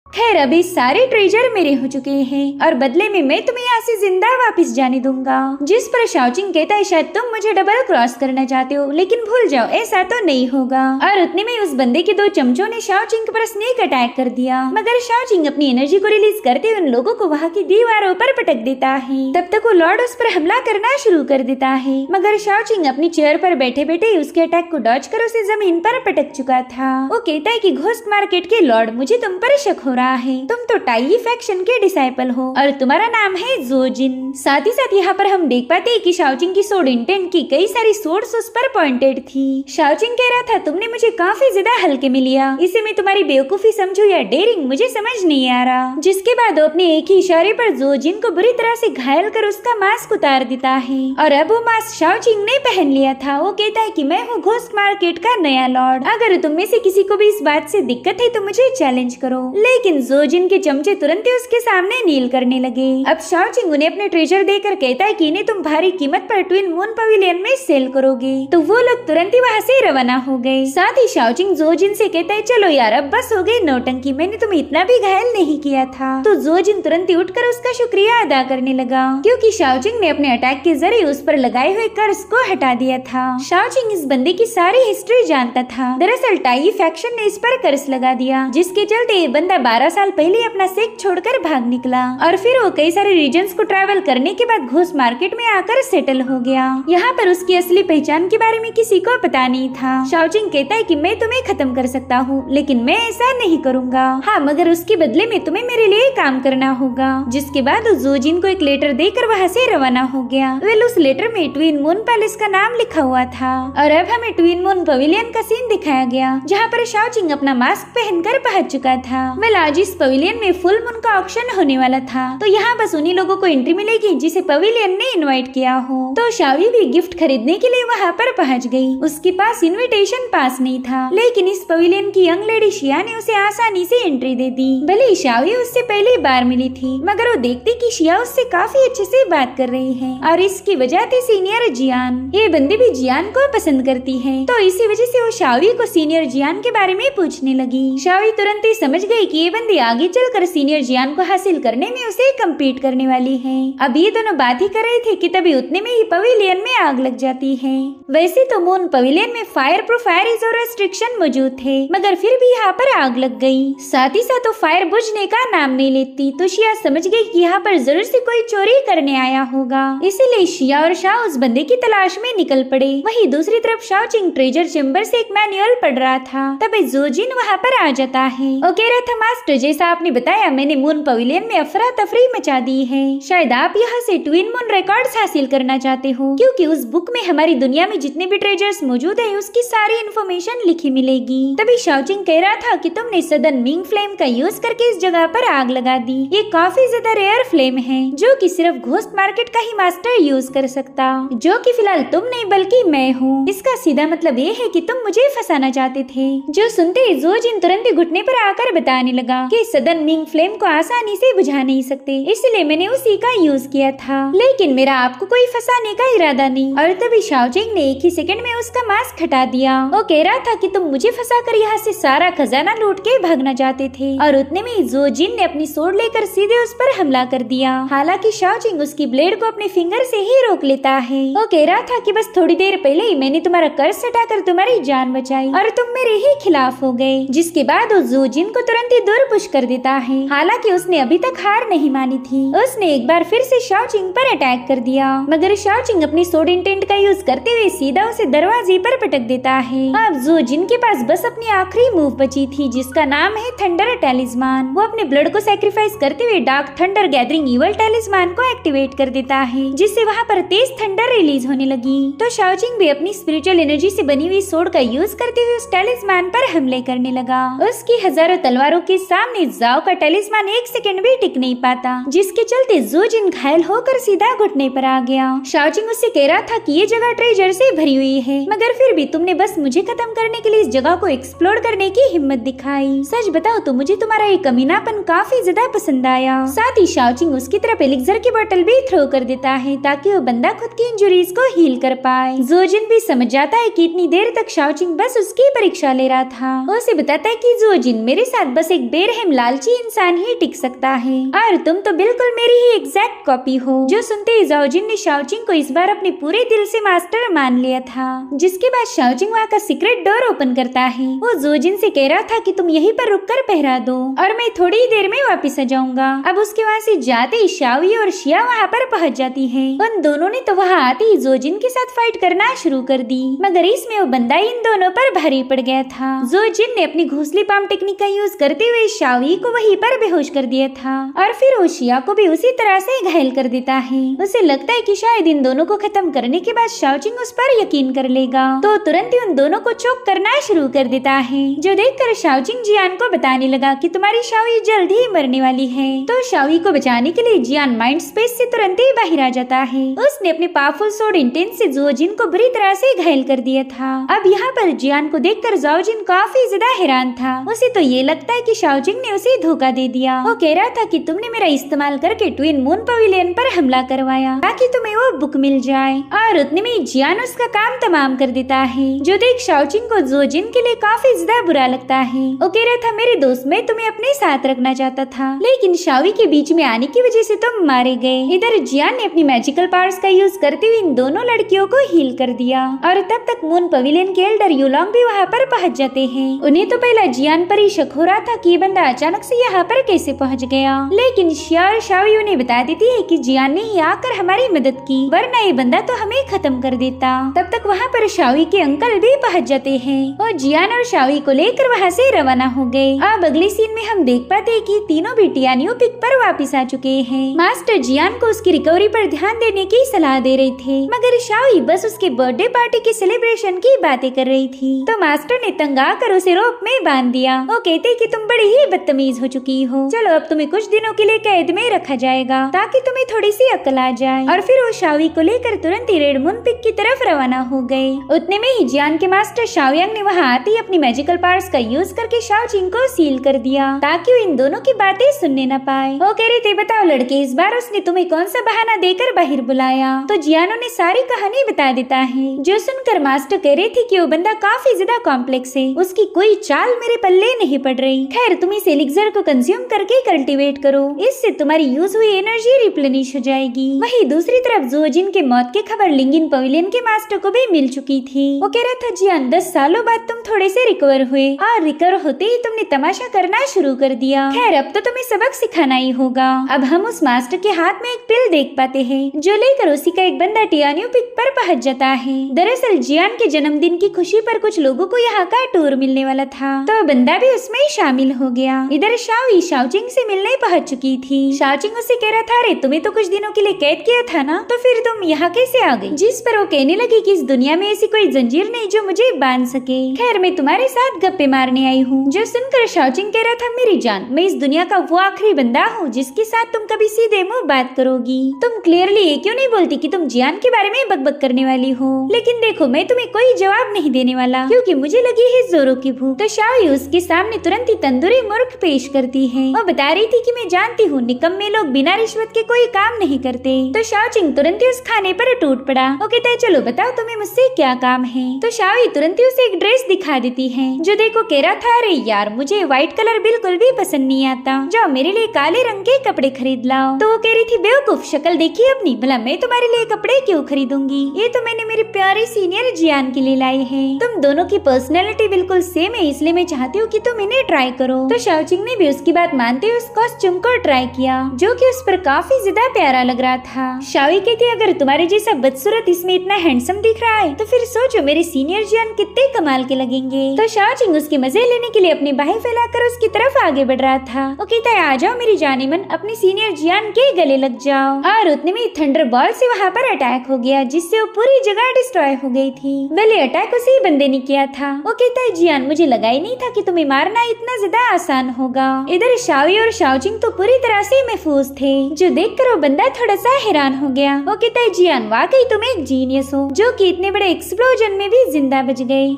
खैर अभी सारे ट्रेजर मेरे हो चुके हैं और बदले में मैं तुम्हें यहाँ से जिंदा वापस जाने दूंगा। जिस पर शाओचिंग कहता है शायद तुम मुझे डबल क्रॉस करना चाहते हो, लेकिन भूल जाओ ऐसा तो नहीं होगा। और उतने में उस बंदे के दो चमचों ने शाओचिंग पर स्नेक अटैक कर दिया, मगर शाओचिंग अपनी एनर्जी को रिलीज करते हुए उन लोगों को वहाँ की दीवारों पर पटक देता है। तब तक वो लॉर्ड उस पर हमला करना शुरू कर देता है, मगर शाओचिंग अपनी चेयर पर बैठे बैठे उसके अटैक को डॉज कर उसे जमीन पर पटक चुका था। वो कहता है कि घोस्ट मार्केट के लॉर्ड मुझे तुम पर शक हो रहा है, तुम तो टाई फैक्शन के डिसाइपल हो और तुम्हारा नाम है जोजिन। साथ ही साथ यहाँ पर हम देख पाते हैं कि शाओचिंग की सोड इंटेंट की कई सारी सोर्स उस पर पॉइंटेड थी। शाओचिंग कह रहा था तुमने मुझे काफी ज्यादा हल्के में लिया, इसे मैं तुम्हारी बेवकूफी समझूं या डेयरिंग मुझे समझ नहीं आ रहा। जिसके बाद वो अपने एक ही इशारे पर जोजिन को बुरी तरह से घायल कर उसका मास्क उतार देता है और अब वो मास्क शाओचिंग ने पहन लिया था। वो कहता है कि मैं हूँ घोस्ट मार्केट का नया लॉर्ड, अगर तुम में से किसी को भी इस बात से दिक्कत है तो मुझे चैलेंज करो। लेकिन लेकिन जोजिन के चमचे तुरंत ही उसके सामने नील करने लगे। अब शाओचिंग उन्हें अपने ट्रेजर देकर कहता है कि इन्हें तुम भारी कीमत पर ट्विन मून पवेलियन में सेल करोगे। तो वो लोग तुरंत ही वहाँ से रवाना हो गए। साथ ही शाओचिंग जोजिन से कहता है चलो यार अब बस हो गई नौटंकी, मैंने तुम्हें इतना भी घायल नहीं किया था। तो जोजिन तुरंत ही उठकर उसका शुक्रिया अदा करने लगा क्योंकि शाओचिंग ने अपने अटैक के जरिए उस पर लगाए हुए कर्ज को हटा दिया था। शाओचिंग इस बंदे की सारी हिस्ट्री जानता था। दरअसल टाई फैक्शन ने इस पर कर्ज लगा दिया जिसके चलते ये बंदा 12 साल पहले अपना सेक छोड़कर भाग निकला और फिर वो कई सारे रीजन्स को ट्रैवल करने के बाद घोस्ट मार्केट में आकर सेटल हो गया। यहाँ पर उसकी असली पहचान के बारे में किसी को पता नहीं था। शाओचिंग कहता है कि मैं तुम्हें खत्म कर सकता हूँ लेकिन मैं ऐसा नहीं करूँगा। हाँ मगर उसके बदले में तुम्हें मेरे लिए काम करना होगा। जिसके बाद उस जोजिन को एक लेटर देकर वहाँ से रवाना हो गया। वेल उस लेटर में ट्विन मून पैलेस का नाम लिखा हुआ था और अब हमें ट्विन मून पवेलियन का सीन दिखाया गया जहाँ पर शाओचिंग अपना मास्क पहनकर पहुंच चुका था। वेल आज इस पवेलियन में फुल मून का ऑक्शन होने वाला था तो यहाँ बस उन्हीं लोगों को एंट्री मिलेगी जिसे पवेलियन ने इनवाइट किया हो। तो शाओई भी गिफ्ट खरीदने के लिए वहाँ पर पहुँच गई। उसके पास इनविटेशन पास नहीं था लेकिन इस पवेलियन की यंग लेडी शिया ने उसे आसानी से एंट्री दे दी। भले शाओई उससे पहली बार मिली थी मगर वो देखती कि शिया उससे काफी अच्छे से बात कर रही है और इसकी वजह थी सीनियर जियान। ये बंदी भी जियान को पसंद करती है तो इसी वजह से वो शाओई को सीनियर जियान के बारे में पूछने लगी। शाओई तुरंत ही समझ गई कि ये बंदी आगे चलकर सीनियर जियान को हासिल करने में उसे कम्पीट करने वाली है। अब ये दोनों बात ही कर रहे थे कि तभी उतने में ही पवेलियन में आग लग जाती है। वैसे तो मून पवेलियन में फायर प्रूफ फायरिंग और रेस्ट्रिक्शन मौजूद थे मगर फिर भी यहाँ पर आग लग गई। साथ ही साथ वो फायर बुझने का नाम नहीं लेती तो शिया समझ गई कि यहाँ पर जरूर से कोई चोरी करने आया होगा। इसीलिए शिया और शाओ उस बंदे की तलाश में निकल पड़े। वहीं दूसरी तरफ शाओचिंग ट्रेजर चेम्बर से एक मैनुअल पढ़ रहा था तभी जोजिन वहाँ पर आ जाता है। वो कह रहा था मास्टर जैसा आपने बताया मैंने मून पवेलियन में अफरा तफरी मचा दी है। शायद आप यहाँ से ट्विन मून रिकॉर्ड्स हासिल करना चाहते हो क्योंकि उस बुक में हमारी दुनिया में जितने भी ट्रेजर्स मौजूद है उसकी सारी इन्फॉर्मेशन लिखी मिलेगी। तभी शाओचिंग कह रहा था कि तुमने सदन मिंग फ्लेम का यूज करके इस जगह पर आग लगा दी। ये काफी ज्यादा रेयर फ्लेम है जो कि सिर्फ घोस्ट मार्केट का ही मास्टर यूज कर सकता, जो कि फिलहाल तुम नहीं बल्कि मैं हूँ। इसका सीधा मतलब ये है कि तुम मुझे फंसाना चाहते थे। जो सुनते ही जोजिन तुरंत ही घुटने पर आकर बताने लगा कि सदन मिंग फ्लेम को आसानी से बुझा नहीं सकते इसलिए मैंने उसी का यूज किया था लेकिन मेरा आपको कोई फंसाने का इरादा नहीं। और तभी शाओचिंग ने एक ही सेकंड में उसका मास्क हटा दिया। वो कह रहा था कि तुम मुझे फंसा कर यहाँ से सारा खजाना लूट के भागना चाहते थे और उतने में जोजिन ने अपनी सोड लेकर सीधे उस पर हमला कर दिया। हालांकि शाओचिंग उसकी ब्लेड को अपने फिंगर से ही रोक लेता है। वो कह रहा था कि बस थोड़ी देर पहले ही मैंने तुम्हारा कर्ज हटाकर तुम्हारी जान बचाई और तुम मेरे ही खिलाफ हो गए। जिसके बाद वो जोजिन को तुरंत ही दूर पुश कर देता है। हालांकि उसने अभी तक हार नहीं मानी थी। उसने एक बार फिर से शाओचिंग पर अटैक कर दिया मगर शाओचिंग अपनी सोड इंटेंट का यूज करते हुए सीधा उसे दरवाजे पर पटक देता है। अब जोजिन के पास बस अपनी आखिरी मूव बची थी जिसका नाम है थंडर टैलिस्मान। वो अपने ब्लड को सैक्रिफाइस करते हुए डार्क थंडर गैदरिंग इवल टैलिस्मान को एक्टिवेट कर देता है जिससे वहाँ पर तेज थंडर रिलीज होने लगी। तो शाओचिंग भी अपनी स्पिरिचुअल एनर्जी से बनी हुई सोड का यूज करते हुए उस टैलिस्मान पर हमले करने लगा। उसकी हजारों तलवारों के सामने जाओ का टैलिस्मान एक सेकंड भी टिक नहीं पाता जिसके चलते जोजिन घायल होकर सीधा घुटने पर आ गया। शाओचिंग उससे कह रहा था कि ये जगह ट्रेजर से भरी हुई है मगर फिर भी तुमने बस मुझे खत्म करने के लिए इस जगह को एक्सप्लोर करने की हिम्मत दिखाई। सच बताओ तो मुझे तुम्हारा ये कमीनापन काफी ज्यादा पसंद आया। साथ ही शाओचिंग उसकी तरफ एलिक्सर की बोतल भी थ्रो कर देता है ताकि वो बंदा खुद की इंजुरीज को हील कर पाए। जोजिन भी समझ जाता है कि इतनी देर तक शाओचिंग बस उसकी परीक्षा ले रहा था। वो उसे बताता है कि जोजिन मेरे साथ बस एक बेरहम लालची इंसान ही टिक सकता है और तुम तो बिल्कुल मेरी ही एग्जैक्ट कॉपी हो। जो सुनते ही जोजिन ने शाओचिंग को इस बार अपने पूरे दिल से मास्टर मान लिया था। जिसके बाद शाओचिंग वहाँ का सीक्रेट डोर ओपन करता है। वो जोजिन से कह रहा था कि तुम यहीं पर रुककर पहरा दो और मैं थोड़ी ही देर में वापस आ जाऊंगा। अब उसके वहाँ से जाते ही शाओई और शिया वहाँ पर पहुँच जाती है। उन दोनों ने तो वहाँ आते ही जोजिन के साथ फाइट करना शुरू कर दी मगर इसमें वो बंदा इन दोनों पर भारी पड़ गया था। जोजिन ने अपनी घोंसले पाम टेक्निक का यूज करते हुए शाओई को वहीं पर बेहोश कर दिया था और फिर वो शिया को भी उसी तरह से घायल कर देता है। उसे लगता है कि शायद इन दोनों को खत्म करने के बाद शाओचिंग उस पर यकीन कर लेगा तो तुरंत ही उन दोनों को चोक करना शुरू कर देता है। जो देखकर शाओचिंग जियान को बताने लगा कि तुम्हारी शाओई जल्द ही मरने वाली है। तो शाओई को बचाने के लिए जियान माइंड स्पेस से तुरंत ही बाहर आ जाता है। उसने अपने पावरफुल सोड इंटेंस से जोजिन को बुरी तरह से घायल कर दिया था। अब यहाँ पर जियान को देखकर जोजिन काफी ज्यादा हैरान था। उसे तो ये लगता है कि शाओ शाओजिंग ने उसे धोखा दे दिया। वो कह रहा था कि तुमने मेरा इस्तेमाल करके ट्विन मून पवेलियन पर हमला करवाया ताकि तुम्हें वो बुक मिल जाए, और उतने में जियान उसका काम तमाम कर देता है, जो देख शाओजिंग को जोजिन के लिए काफी ज्यादा बुरा लगता है। वो कह रहा था मेरे दोस्त, मैं तुम्हें अपने साथ रखना चाहता था, लेकिन शाओई के बीच में आने की वजह से तुम मारे गए। इधर जियान ने अपनी मैजिकल पावर्स का यूज करते हुए इन दोनों लड़कियों को हील कर दिया, और तब तक मून पवेलियन के एल्डर युलोंग भी वहाँ पर पहुँच जाते हैं। उन्हें तो पहला जियान पर ही शक हो रहा था कि ये बंदा अचानक से यहाँ पर कैसे पहुँच गया, लेकिन शिया और शाओई उन्हें बता देती है कि जियान ने ही आकर हमारी मदद की, वरना ये बंदा तो हमें खत्म कर देता। तब तक वहाँ पर शाओई के अंकल भी पहुँच जाते हैं और जियान और शाओई को लेकर वहाँ से रवाना हो गए। अब अगले सीन में हम देख पाते हैं कि तीनों भी टियानियो पिक पर वापस आ चुके हैं। मास्टर जियान को उसकी रिकवरी पर ध्यान देने की सलाह दे रहे थे, मगर शाओई बस उसके बर्थडे पार्टी के सेलिब्रेशन की बातें कर रही थी। तो मास्टर ने तंग आकर उसे रोप में बांध दिया। वो कहते कि तुम बड़ी ही बदतमीज हो चुकी हो, चलो अब तुम्हें कुछ दिनों के लिए कैद में रखा जाएगा ताकि तुम्हें थोड़ी सी अक्ल आ जाए। और फिर वो शाओई को लेकर तुरंत ही रेड मून पिक की तरफ रवाना हो गए। उतने में ही जियान के मास्टर शाओयांग ने वहाँ आते ही अपनी मैजिकल पावर्स का यूज करके शाओजिंग को सील कर दिया ताकि वो इन दोनों की बातें सुनने न पाए। वो कह रहे थे बताओ लड़के, इस बार उसने तुम्हें कौन सा बहाना देकर बाहर बुलाया? तो जियानो ने सारी कहानी बता देता है, जो सुनकर मास्टर कह रहे थे कि वो बंदा काफी ज्यादा कॉम्प्लेक्स है, उसकी कोई चाल मेरे पल्ले नहीं पड़ रही। खैर तुम इस एलिक्सर को कंज्यूम करके कल्टीवेट करो, इससे तुम्हारी यूज हुई एनर्जी रिप्लेनिश हो जाएगी। वहीं दूसरी तरफ जोजिन के मौत की खबर लिंगिन पवेलियन के मास्टर को भी मिल चुकी थी। वो कह रहा था जियान 10 सालों बाद तुम थोड़े से रिकवर हुए, और रिकवर होते ही तुमने तमाशा करना शुरू कर दिया। खैर अब तो तुम्हें सबक सिखाना ही होगा। अब हम उस मास्टर के हाथ में एक पिल देख पाते हैं, जो लेकर उसी का एक बंदा टियानियो पिक पर पहुंच जाता है। दरअसल जियान के जन्मदिन की खुशी पर कुछ लोगों को यहाँ का टूर मिलने वाला था, तो बंदा भी उसमें शामिल हो गया। इधर शाओई शाओजिंग से मिलने पहुंच चुकी थी। शाओजिंग उसे कह रहा था अरे तुम्हें तो कुछ दिनों के लिए कैद किया था ना, तो फिर तुम यहाँ कैसे आ गई? जिस पर वो कहने लगी कि इस दुनिया में ऐसी कोई जंजीर नहीं जो मुझे बांध सके। खैर मैं तुम्हारे साथ गप्पे मारने आई हूँ। जो सुनकर शाओजिंग कह रहा था मेरी जान, मैं इस दुनिया का वो आखिरी बंदा हूँ जिसके साथ तुम कभी सीधे मुंह बात करोगी। तुम क्लियरली ये क्यों नहीं बोलती कि तुम जियान के बारे में बकबक करने वाली हो? लेकिन देखो मैं तुम्हें कोई जवाब नहीं देने वाला, क्योंकि मुझे लगी है जोरों की भूख। तो शाओई उसके सामने तुरंत ही तंदूरी मुर्ग पेश करती है। वो बता रही थी कि मैं जानती हूँ निकम्मे लोग बिना रिश्वत के कोई काम नहीं करते। तो शाओजिंग तुरंत ही उस खाने पर टूट पड़ा। वो कहता है चलो बताओ तुम्हें मुझसे क्या काम है? तो शाओई तुरंत ही उसे एक ड्रेस दिखा देती है, जो देखो कह रहा था अरे यार मुझे व्हाइट कलर बिल्कुल भी पसंद नहीं आता, जाओ मेरे लिए काले रंग के कपड़े खरीद लाओ। तो वो कह रही थी बेवकूफ शक्ल देखी अपनी, भला मैं तुम्हारे लिए कपड़े क्यों खरीदूंगी? ये तो मैंने मेरे प्यारे सीनियर जियान के लिए लाई है। तुम दोनों की पर्सनैलिटी बिल्कुल सेम है, इसलिए मैं चाहती हूँ कि तुम इन्हें ट्राई करो। तो शाओजिंग ने भी उसकी बात मानते हुए उस कॉस्ट्यूम को ट्राई किया, जो कि उस पर काफी ज्यादा प्यारा लग रहा था। शाओई कहती अगर तुम्हारे जैसा बदसूरत इसमें इतना हैंडसम दिख रहा है, तो फिर सोचो मेरे सीनियर जियान कितने कमाल के लगेंगे। तो शाओजिंग उसके मजे लेने के लिए अपनी बाहें फैलाकर उसकी तरफ आगे बढ़ रहा था। वो कहता है आ जाओ मेरी जाने मन, अपने सीनियर जियान के गले लग जाओ। और उतने में थंडर बॉल से वहाँ पर अटैक हो गया, जिससे वो पूरी जगह डिस्ट्रॉय हो गई थी। भले अटैक उसी बंदे ने किया था। वो कहता है जियान मुझे लगा ही नहीं था कि तुम्हें मारना इतना ज्यादा आसान होगा। इधर शाओई और शाओजिंग तो पूरी तरह से महफूज थे, जो देखकर वो बंदा थोड़ा सा हैरान हो गया। वो कहता है जियान वाकई तुम एक जीनियस हो, जो कि इतने बड़े एक्सप्लोजन में भी जिंदा बच गए।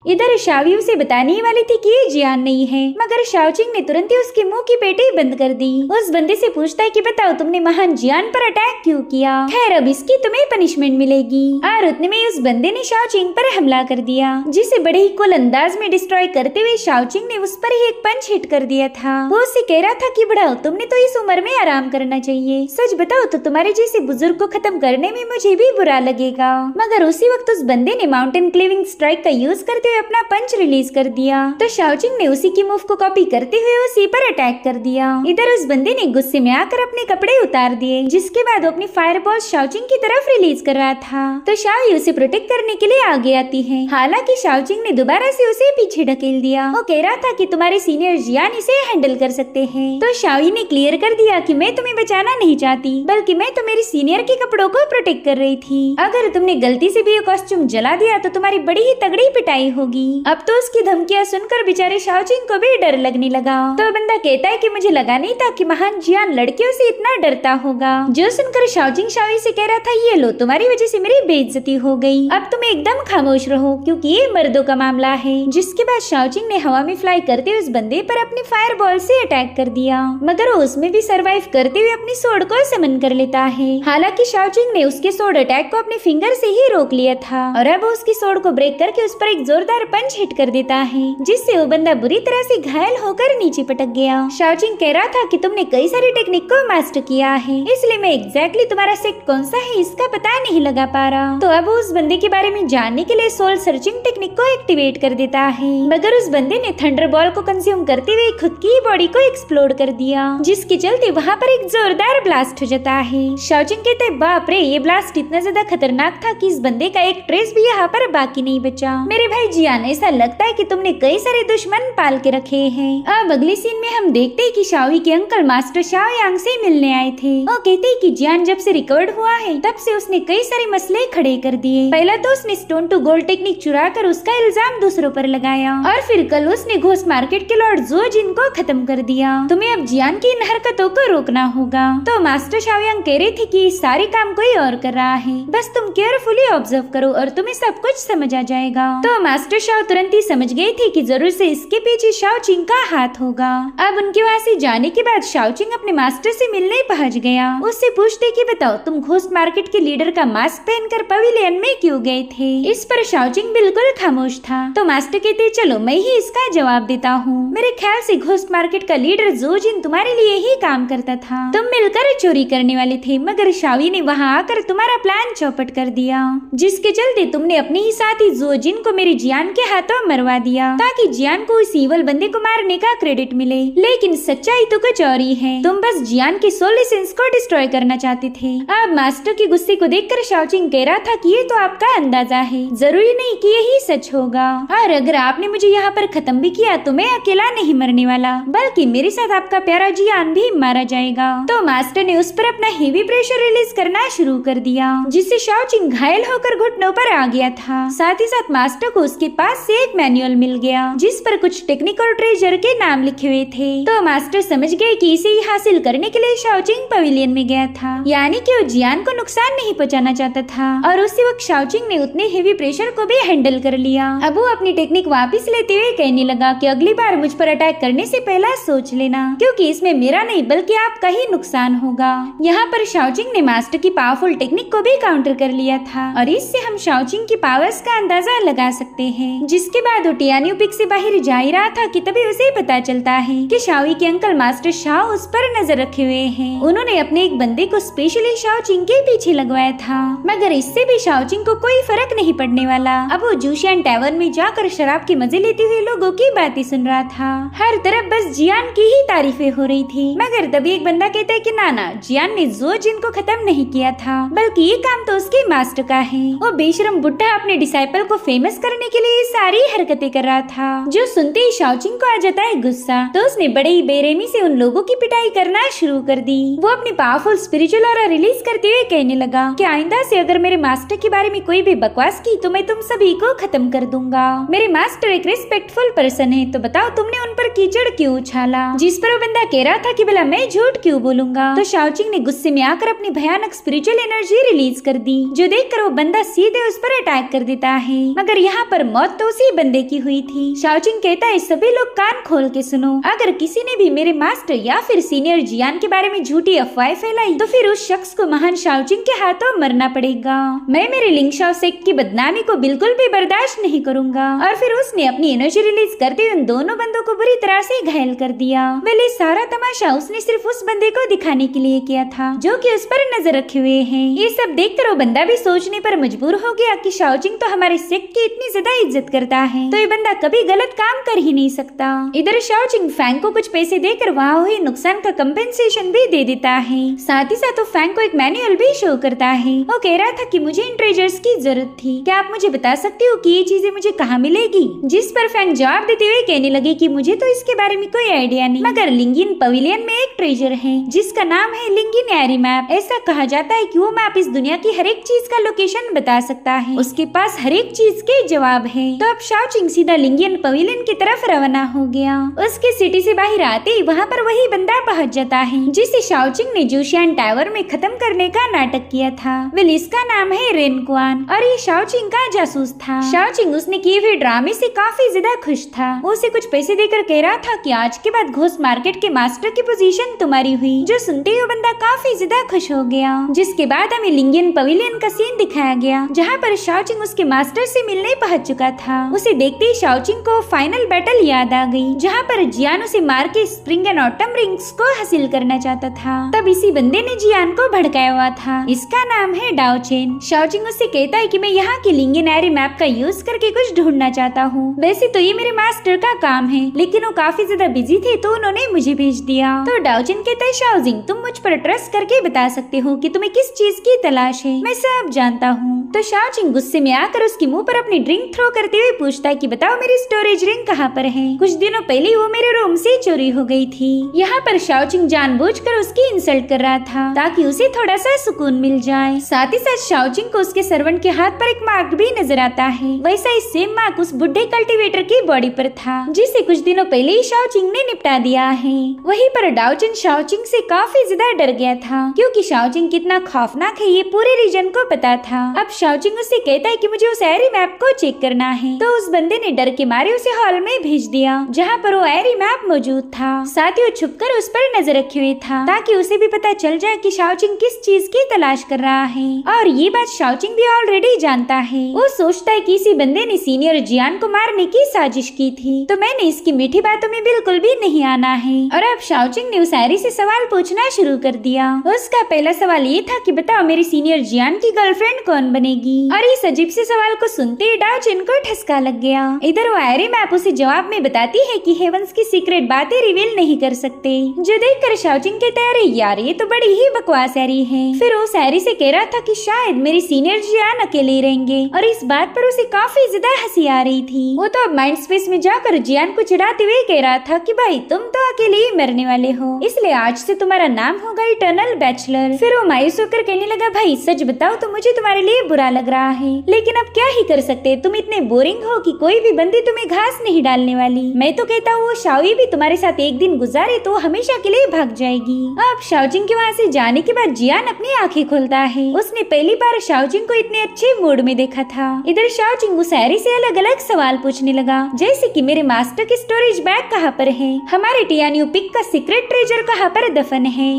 इधर शाओई उसे बताने ही वाली थी कि ये जियान नहीं है, मगर शाओजिंग ने तुरंत ही उसके मुंह की पेटी बंद कर दी। उस बंदे से पूछता है कि बताओ तुमने महान जियान पर अटैक क्यों किया? खैर अब इसकी तुम्हें पनिशमेंट मिलेगी। और उतने में उस बंदे ने शाओजिंग पर हमला कर दिया, जिसे बड़े ही कुल अंदाज में डिस्ट्रॉय करते हुए शाओजिंग ने उस पर ही एक पंच हिट कर दिया था। वो उसे कह रहा था कि बढ़ाओ तुमने तो इस उम्र में आराम करना चाहिए, सच बताओ तो तुम्हारे जैसे बुजुर्ग को खत्म करने में मुझे भी बुरा लगेगा। मगर उसी वक्त उस बंदे ने माउंटेन क्लीविंग स्ट्राइक का यूज करते अपना पंच रिलीज कर दिया। तो शाओजिंग ने उसी की मूव को कॉपी करते हुए उसी पर अटैक कर दिया। इधर उस बंदे ने गुस्से में आकर अपने कपड़े उतार दिए, जिसके बाद वो अपनी फायर बॉल शाओजिंग की तरफ रिलीज कर रहा था। तो शाओई उसे प्रोटेक्ट करने के लिए आगे आती है। हालांकि शाओजिंग ने दोबारा से उसे पीछे ढकेल दिया। वो कह रहा था कि तुम्हारे सीनियर जियान इसे हैंडल कर सकते हैं। तो शाओई ने क्लियर कर दिया कि मैं तुम्हें बचाना नहीं चाहती, बल्कि मैं तो मेरी सीनियर के कपड़ों को प्रोटेक्ट कर रही थी। अगर तुमने गलती से भी ये कॉस्ट्यूम जला दिया तो तुम्हारी बड़ी ही तगड़ी पिटाई होगी। अब तो उसकी धमकियां सुनकर बेचारे शाओजिंग को भी डर लगने लगा। तो बंदा कहता है कि मुझे लगा नहीं था कि महान जियान लड़कियों से इतना डरता होगा। जो सुनकर शाओजिंग शाओई से कह रहा था, ये लो तुम्हारी वजह से मेरी बेइज्जती हो गई, अब तुम एकदम खामोश रहो क्योंकि ये मर्दों का मामला है। जिसके बाद शाओजिंग ने हवा में फ्लाई करते हुए उस बंदे पर अपनी फायर बॉल से अटैक कर दिया, मगर वो उसमें भी सरवाइव करते हुए अपनी सोड को समन कर लेता है। हालांकि शाओजिंग ने उसके सोड अटैक को अपने फिंगर से ही रोक लिया था और अब उसकी सोड को ब्रेक करके उस पर एक जोरदार पंच हिट कर देता है, जिससे वो बंदा बुरी तरह से घायल होकर नीचे पटक गया। शाओजिंग कह रहा था कि तुमने कई सारी टेक्निक को मास्टर किया है, इसलिए मैं एग्जैक्टली तुम्हारा सेक्ट कौन सा है इसका पता नहीं लगा पा रहा। तो अब उस बंदे के बारे में जानने के लिए सोल सर्चिंग टेक्निक को एक्टिवेट कर देता है, मगर उस बंदे ने थंडर बॉल को कंज्यूम करते हुए खुद की बॉडी को एक्सप्लोड कर दिया, जिसके चलते वहाँ पर एक जोरदार ब्लास्ट हो जाता है। शाओजिंग कहते हैं, बाप रे, ये ब्लास्ट इतना ज्यादा खतरनाक था कि इस बंदे का एक ट्रेस भी यहाँ पर बाकी नहीं बचा। मेरे भाई जियान, ऐसा लगता है कि तुमने कई सारे दुश्मन पाल के रखे हैं। अब अगले सीन में हम देखते हैं कि शाओई के अंकल मास्टर शाओयांग से मिलने आए थे। वो कहते हैं कि जियान जब से रिकवर्ड हुआ है तब से उसने कई सारे मसले खड़े कर दिए। पहला तो उसने स्टोन टू गोल्ड टेक्निक चुरा कर उसका इल्जाम दूसरों पर लगाया और फिर कल उसने घोस्ट मार्केट के लॉर्ड जुओ जिन को खत्म कर दिया। तुम्हें अब जियान की इन हरकतों को रोकना होगा। तो मास्टर शाओयांग कह रही थी कि सारे काम कोई और कर रहा है, बस तुम केयरफुली ऑब्जर्व करो और तुम्हें सब कुछ समझ आ जाएगा। तो मास्टर शाओ तुरंत ही समझ गई थी कि जरूर से इसके पीछे शाओचिंग का हाथ होगा। अब उनके वहाँ से जाने के बाद शाओचिंग अपने मास्टर से मिलने पहुँच गया। उससे पूछते कि बताओ तुम घोस्ट मार्केट के लीडर का मास्क पहनकर पवेलियन में क्यों गए थे। इस पर शाओचिंग बिल्कुल खामोश था। तो मास्टर कहते, चलो मैं ही इसका जवाब देता हूँ। मेरे ख्याल से घोस्ट मार्केट का लीडर जुओ जिन तुम्हारे लिए ही काम करता था। तुम मिलकर चोरी करने वाले थे, मगर शाओई ने वहाँ आकर तुम्हारा प्लान चौपट कर दिया, जिसके चलते तुमने अपने ही साथी जुओ जिन को मेरे जियान के हाथों मरवा दिया ताकि जियान को इस ईवल बंदे को मारने का क्रेडिट मिले। लेकिन सच्चाई तो कुछ और ही है, तुम बस जियान के सोल एसेंस को डिस्ट्रॉय करना चाहते थे। अब मास्टर के गुस्से को देखकर शाओचिंग कह रहा था कि ये तो आपका अंदाजा है, जरूरी नहीं कि यही सच होगा, और अगर आपने मुझे यहाँ पर खत्म भी किया तो मैं अकेला नहीं मरने वाला, बल्कि मेरे साथ आपका प्यारा जियान भी मारा जाएगा। तो मास्टर ने उस पर अपना हेवी प्रेशर रिलीज करना शुरू कर दिया, जिससे शाओचिंग घायल होकर घुटनों पर आ गया था। साथ ही साथ मास्टर को उसके पास से एक मैनुअल मिल गया जिस पर कुछ टेक्निक और ट्रेजर के नाम लिखे हुए थे। तो मास्टर समझ गए कि इसे ही हासिल करने के लिए शाओचिंग पवेलियन में गया था, यानी कि वो जियान को नुकसान नहीं पहुंचाना चाहता था। और उसी वक्त शाओचिंग ने उतने हेवी प्रेशर को भी हैंडल कर लिया। अब वो अपनी टेक्निक वापस लेते हुए कहने लगा कि अगली बार मुझ पर अटैक करने से पहले सोच लेना, क्योंकि इसमें मेरा नहीं बल्कि आपका ही नुकसान होगा। यहाँ पर शाओचिंग ने मास्टर की पावरफुल टेक्निक को भी काउंटर कर लिया था और इससे हम शाओचिंग की पावर्स का अंदाजा लगा सकते हैं। जिसके बाद वो टियानियो पिक से बाहर जा ही रहा था कि तभी उसे पता चलता है कि शाओई के अंकल मास्टर शाओ उस पर नजर रखे हुए हैं। उन्होंने अपने एक बंदे को स्पेशली शाओचिंग के पीछे लगवाया था, मगर इससे भी शाओचिंग को कोई फर्क नहीं पड़ने वाला। अब वो जूशियन टैवर्न में जाकर शराब के मजे लेते हुए लोगों की बातें सुन रहा था। हर तरफ बस जियान की ही तारीफें हो रही थी, मगर तभी एक बंदा कहता है कि नाना, जियान ने जुओ जिन को खत्म नहीं किया था, बल्कि ये काम तो उसके मास्टर का है। वो बेशरम बुढ़ा अपने डिसाइपल को फेमस करने के लिए सारी हरकतें कर रहा था। जो सुनते ही शाओचिंग को आ जाता है गुस्सा, तो उसने बड़े ही बेरहमी से उन लोगों की पिटाई करना शुरू कर दी। वो अपनी पावरफुल स्पिरिचुअल ऑरा रिलीज करते हुए कहने लगा कि आइंदा से अगर मेरे मास्टर के बारे में कोई भी बकवास की तो मैं तुम सभी को खत्म कर दूंगा। मेरे मास्टर एक रिस्पेक्टफुल पर्सन है, तो बताओ तुमने उन पर कीचड़ क्यों उछाला। जिस पर वो बंदा कह रहा था कि भला मैं झूठ क्यों बोलूंगा। तो शाओचिंग ने गुस्से में आकर अपनी भयानक स्पिरिचुअल एनर्जी रिलीज कर दी, जो देखकर वो बंदा सीधे उस पर अटैक कर देता है। मगर यहाँ पर मौत तो उसी बंदे की हुई थी। शाओचिंग कहता है, सभी लोग कान खोल के सुनो, अगर किसी ने भी मेरे मास्टर या फिर सीनियर जियान के बारे में झूठी अफवाहें फैलाई तो फिर उस शख्स को महान शाओचिंग के हाथों मरना पड़ेगा। मैं मेरे लिंगशाओ सेक्ट की बदनामी को बिल्कुल भी बर्दाश्त नहीं करूंगा। और फिर उसने अपनी एनर्जी रिलीज करते हुए उन दोनों बंदों को बुरी तरह से घायल कर दिया। वेल सारा तमाशा उसने सिर्फ उस बंदे को दिखाने के लिए किया था जो कि उस पर नजर रखे हुए हैं। ये सब देखकर वो बंदा भी सोचने पर मजबूर हो गया कि शाओचिंग तो हमारे सेक्ट की इतनी ज्यादा इज्जत करता है, तो ये बंदा कभी गलत काम कर ही नहीं सकता। इधर शाओचिंग फैंग को कुछ पैसे देकर वहाँ हुए नुकसान का कंपेंसेशन भी दे देता है। साथ ही साथ वो फैंग को एक मैनुअल भी शो करता है। वो कह रहा था कि मुझे इन ट्रेजर्स की जरूरत थी, क्या आप मुझे बता सकते हो कि ये चीजें मुझे कहाँ मिलेगी। जिस पर फैंग जवाब देते हुए कहने लगे कि मुझे तो इसके बारे में कोई आइडिया नहीं, मगर लिंगिन पवेलियन में एक ट्रेजर है जिसका नाम है लिंगिन एरी मैप। ऐसा कहा जाता है कि वो मैप इस दुनिया की हर एक चीज का लोकेशन बता सकता है। उसके पास हर एक चीज के जवाब जवाब है। तो अब शाओचिंग सीधा लिंगियन पवेलियन की तरफ रवाना हो गया। उसके सिटी से बाहर आते ही वहाँ पर वही बंदा पहुँच जाता है जिसे शाओचिंग ने जूशियान टावर में खत्म करने का नाटक किया था। वेल इसका नाम है रेनक्वान और ये शाओचिंग का जासूस था। शाओचिंग उसने किए हुए ड्रामे से काफी ज्यादा खुश था। वो उसे कुछ पैसे देकर कह रहा था कि आज के बाद घोस्ट मार्केट के मास्टर की पोजीशन तुम्हारी हुई, जो सुनते ही वो बंदा काफी ज्यादा खुश हो गया। जिसके बाद हमें लिंगियन पवेलियन का सीन दिखाया गया जहाँ पर शाओचिंग उसके मास्टर से मिलने पहुँच चुका था। उसे देखते ही शाओचिंग को फाइनल बैटल याद आ गई जहाँ पर जियान उसे मार के स्प्रिंग एंड ऑटम रिंग्स को हासिल करना चाहता था। तब इसी बंदे ने जियान को भड़काया हुआ था। इसका नाम है डाओचेन। शाओचिंग उससे कहता है कि मैं यहाँ की लिंगियन एरी मैप का यूज करके कुछ ढूंढना चाहता हूँ। वैसे तो ये मेरे मास्टर का काम है, लेकिन वो काफी ज्यादा बिजी थे तो उन्होंने मुझे भेज दिया। तो डाओचेन कहता है शाओजिंग तुम मुझ पर ट्रस्ट करके बता सकते हो कि तुम्हें किस चीज की तलाश है, मैं सब जानता हूँ। तो शाओचिंग गुस्से में आकर उसके मुंह पर अपनी ड्रिंक थ्रो करते हुए पूछता है कि बताओ मेरी स्टोरेज रिंग कहाँ पर है। कुछ दिनों पहले वो मेरे रूम से चोरी हो गई थी। यहाँ पर शाओचिंग जानबूझकर उसकी इंसल्ट कर रहा था ताकि उसे थोड़ा सा सुकून मिल जाए। साथ ही साथ शाओचिंग को उसके सर्वेंट के हाथ पर एक मार्क भी नजर आता है। वैसा ही सेम मार्क उस बुढ़े कल्टीवेटर की बॉडी पर था जिसे कुछ दिनों पहले ही शाओचिंग ने निपटा दिया है। वहीं पर डाओचेन शाओचिंग से काफी ज्यादा डर गया था क्योंकि शाओचिंग कितना खौफनाक है ये पूरे रीजन को पता था। अब शाओचिंग उससे कहता है कि मुझे उस एरी मैप को चेक करना है। तो उस बंदे ने डर के मारे उसे हॉल में भेज दिया जहाँ पर वो एरी मैप मौजूद था। साथ ही वो छुपकर उस पर नजर रखे हुए था ताकि उसे भी पता चल जाए कि शाओचिंग किस चीज की तलाश कर रहा है। और ये बात शाओचिंग भी ऑलरेडी जानता है। वो सोचता है कि इसी बंदे ने सीनियर जियान को मारने की साजिश की थी, तो मैंने इसकी मीठी बातों में बिल्कुल भी नहीं आना है। और अब शाओचिंग ने उस एरी से सवाल पूछना शुरू कर दिया। उसका पहला सवाल ये था कि बताओ मेरी सीनियर जियान की गर्लफ्रेंड कौन बनेगी। और इस अजीब से सवाल को सुनते ही डाओचेन को ठसका लग गया। इधर वो एरी मैप उसे जवाब में बताती है कि हेवंस की सीक्रेट बातें रिवील नहीं कर सकते, जो देखकर शाओचिंग कहता है अरे यार ये तो बड़ी ही बकवास एरी है। फिर उस एरी से कह रहा था कि शायद मेरी सीनियर जियान अकेले रहेंगे और इस बात पर उसे काफी ज्यादा हंसी आ रही थी। वो तो अब माइंड स्पेस में जाकर जियान को चिढ़ाते हुए कह रहा था कि भाई तुम तो अकेले ही मरने वाले हो, इसलिए आज से तुम्हारा नाम होगा इटर्नल बैचलर। फिर वो मायूस होकर कहने लगा भाई सच बताओ तो मुझे तुम्हारे लिए बुरा लग रहा है, लेकिन अब क्या ही कर सकते, तुम इतने बोरिंग हो कि कोई भी बंदी तुम्हें घास नहीं डालने वाली। मैं तो कहता हूँ वो शाओई भी तुम्हारे साथ एक दिन गुजारे तो हमेशा के लिए भाग जाएगी। अब शाओचिंग के वहाँ से जाने के बाद जियान अपनी आंखें खोलता है। उसने पहली बार शाओचिंग को इतने अच्छे मूड में देखा था। इधर शाओचिंग उस एरी से अलग अलग सवाल पूछने लगा जैसे कि मेरे मास्टर की स्टोरेज बैग कहाँ पर है, हमारे टियानियो पिक का सीक्रेट ट्रेजर कहाँ पर दफन है,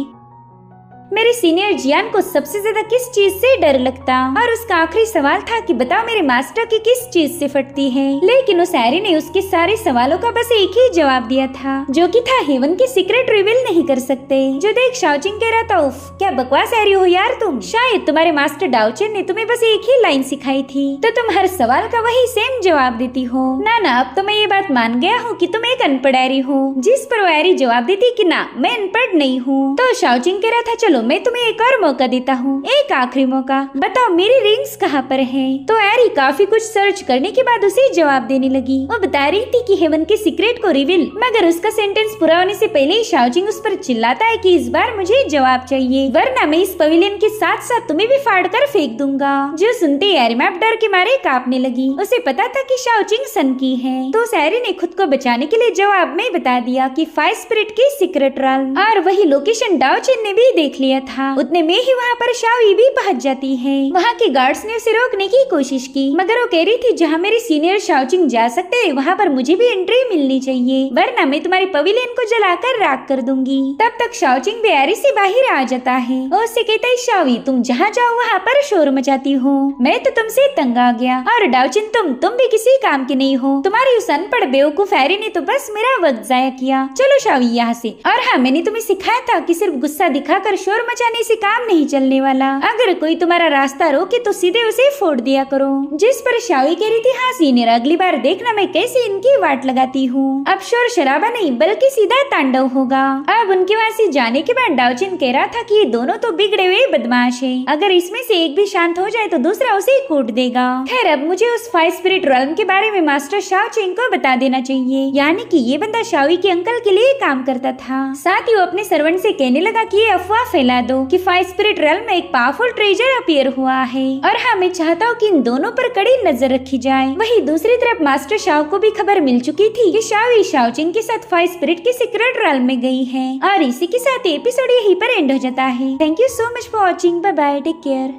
मेरे सीनियर जियान को सबसे ज्यादा किस चीज से डर लगता, और उसका आखिरी सवाल था कि बताओ मेरे मास्टर की किस चीज से फटती है। लेकिन उस एरी ने उसके सारे सवालों का बस एक ही जवाब दिया था जो कि था हेवन की सीक्रेट रिवील नहीं कर सकते। जो देख शाओचिंग कह रहा था उफ क्या बकवास एरी हो यार तुम, शायद तुम्हारे मास्टर डाओचेन ने तुम्हें बस एक ही लाइन सिखाई थी तो तुम हर सवाल का वही सेम जवाब देती हो। ना अब तो मैं ये बात मान गया हूँ कि तुम एक अनपढ़ एरी हो। जिस पर वो एरी जवाब देती कि ना मैं अनपढ़ नहीं हूँ। तो शाओचिंग कह रहा था चलो मैं तुम्हें एक और मौका देता हूँ, एक आखिरी मौका, बताओ मेरी रिंग्स कहाँ पर हैं। तो एरी काफी कुछ सर्च करने के बाद उसे जवाब देने लगी। वो बता रही थी कि हेवन के सीक्रेट को रिवील, मगर उसका सेंटेंस पूरा होने से पहले ही शाओचिंग उस पर चिल्लाता है कि इस बार मुझे जवाब चाहिए वरना मैं इस पवेलियन के साथ साथ तुम्हें भी फाड़ कर फेंक दूंगा। जो सुनते ही एरी मैप डर के मारे कांपने लगी। उसे पता था कि शाओचिंग सन की है, तो उस एरी ने खुद को बचाने के लिए जवाब में बता दिया कि फायर स्पिरिट की सीक्रेट रॉल, और वही लोकेशन डाओचेन ने भी देख लिया था। उतने में ही वहाँ पर शाओई भी पहुँच जाती है। वहाँ के गार्ड्स ने उसे रोकने की कोशिश की मगर वो कह रही थी जहाँ मेरे सीनियर शाओचिंग जा सकते हैं वहाँ पर मुझे भी एंट्री मिलनी चाहिए वरना मैं तुम्हारे पवेलियन को जलाकर राख कर दूंगी। तब तक शाओचिंग भी एरी से बाहर आ जाता है और उससे कहता है शाओई तुम जहाँ जाओ वहाँ पर शोर मचाती हो, मैं तो तुमसे तंग आ गया, और डाओचेन तुम भी किसी काम के नहीं हो, तुम्हारी उस अनपढ़ बेवकूफ एरी ने तो बस मेरा वक्त जाया किया, चलो शाओई यहाँ से। और हाँ मैंने तुम्हें सिखाया था कि सिर्फ गुस्सा दिखाकर शोर मचाने से काम नहीं चलने वाला, अगर कोई तुम्हारा रास्ता रोके तो सीधे उसे फोड़ दिया करो। जिस पर शाओई कह रही थी हाँ सीनियर अगली बार देखना मैं कैसे इनकी वाट लगाती हूँ, अब शोर शराबा नहीं बल्कि सीधा तांडव होगा। अब उनके वहाँ से जाने के बाद डाओचेन कह रहा था कि ये दोनों तो बिगड़े हुए बदमाश है, अगर इसमें से एक भी शांत हो जाए तो दूसरा उसे कूट देगा। खैर अब मुझे उस फायर स्पिरिट रॉल्म के बारे में मास्टर शाओचिंग को बता देना चाहिए, यानी कि ये बंदा शाओई के अंकल के लिए काम करता था। साथ ही वो अपने सर्वेंट से कहने लगा कि ये अफवाह फैला दो कि फाइव स्पिरिट रेल में एक पावरफुल ट्रेजर अपीयर हुआ है और हाँ मैं चाहता हूँ कि इन दोनों पर कड़ी नजर रखी जाए। वहीं दूसरी तरफ मास्टर शाओ को भी खबर मिल चुकी थी कि शाओ शाओचिन के साथ फाइव स्पिरिट के सीक्रेट रेल में गई है। और इसी के साथ एपिसोड यहीं पर एंड हो जाता है। Thank you so much for watching. Bye bye, take care.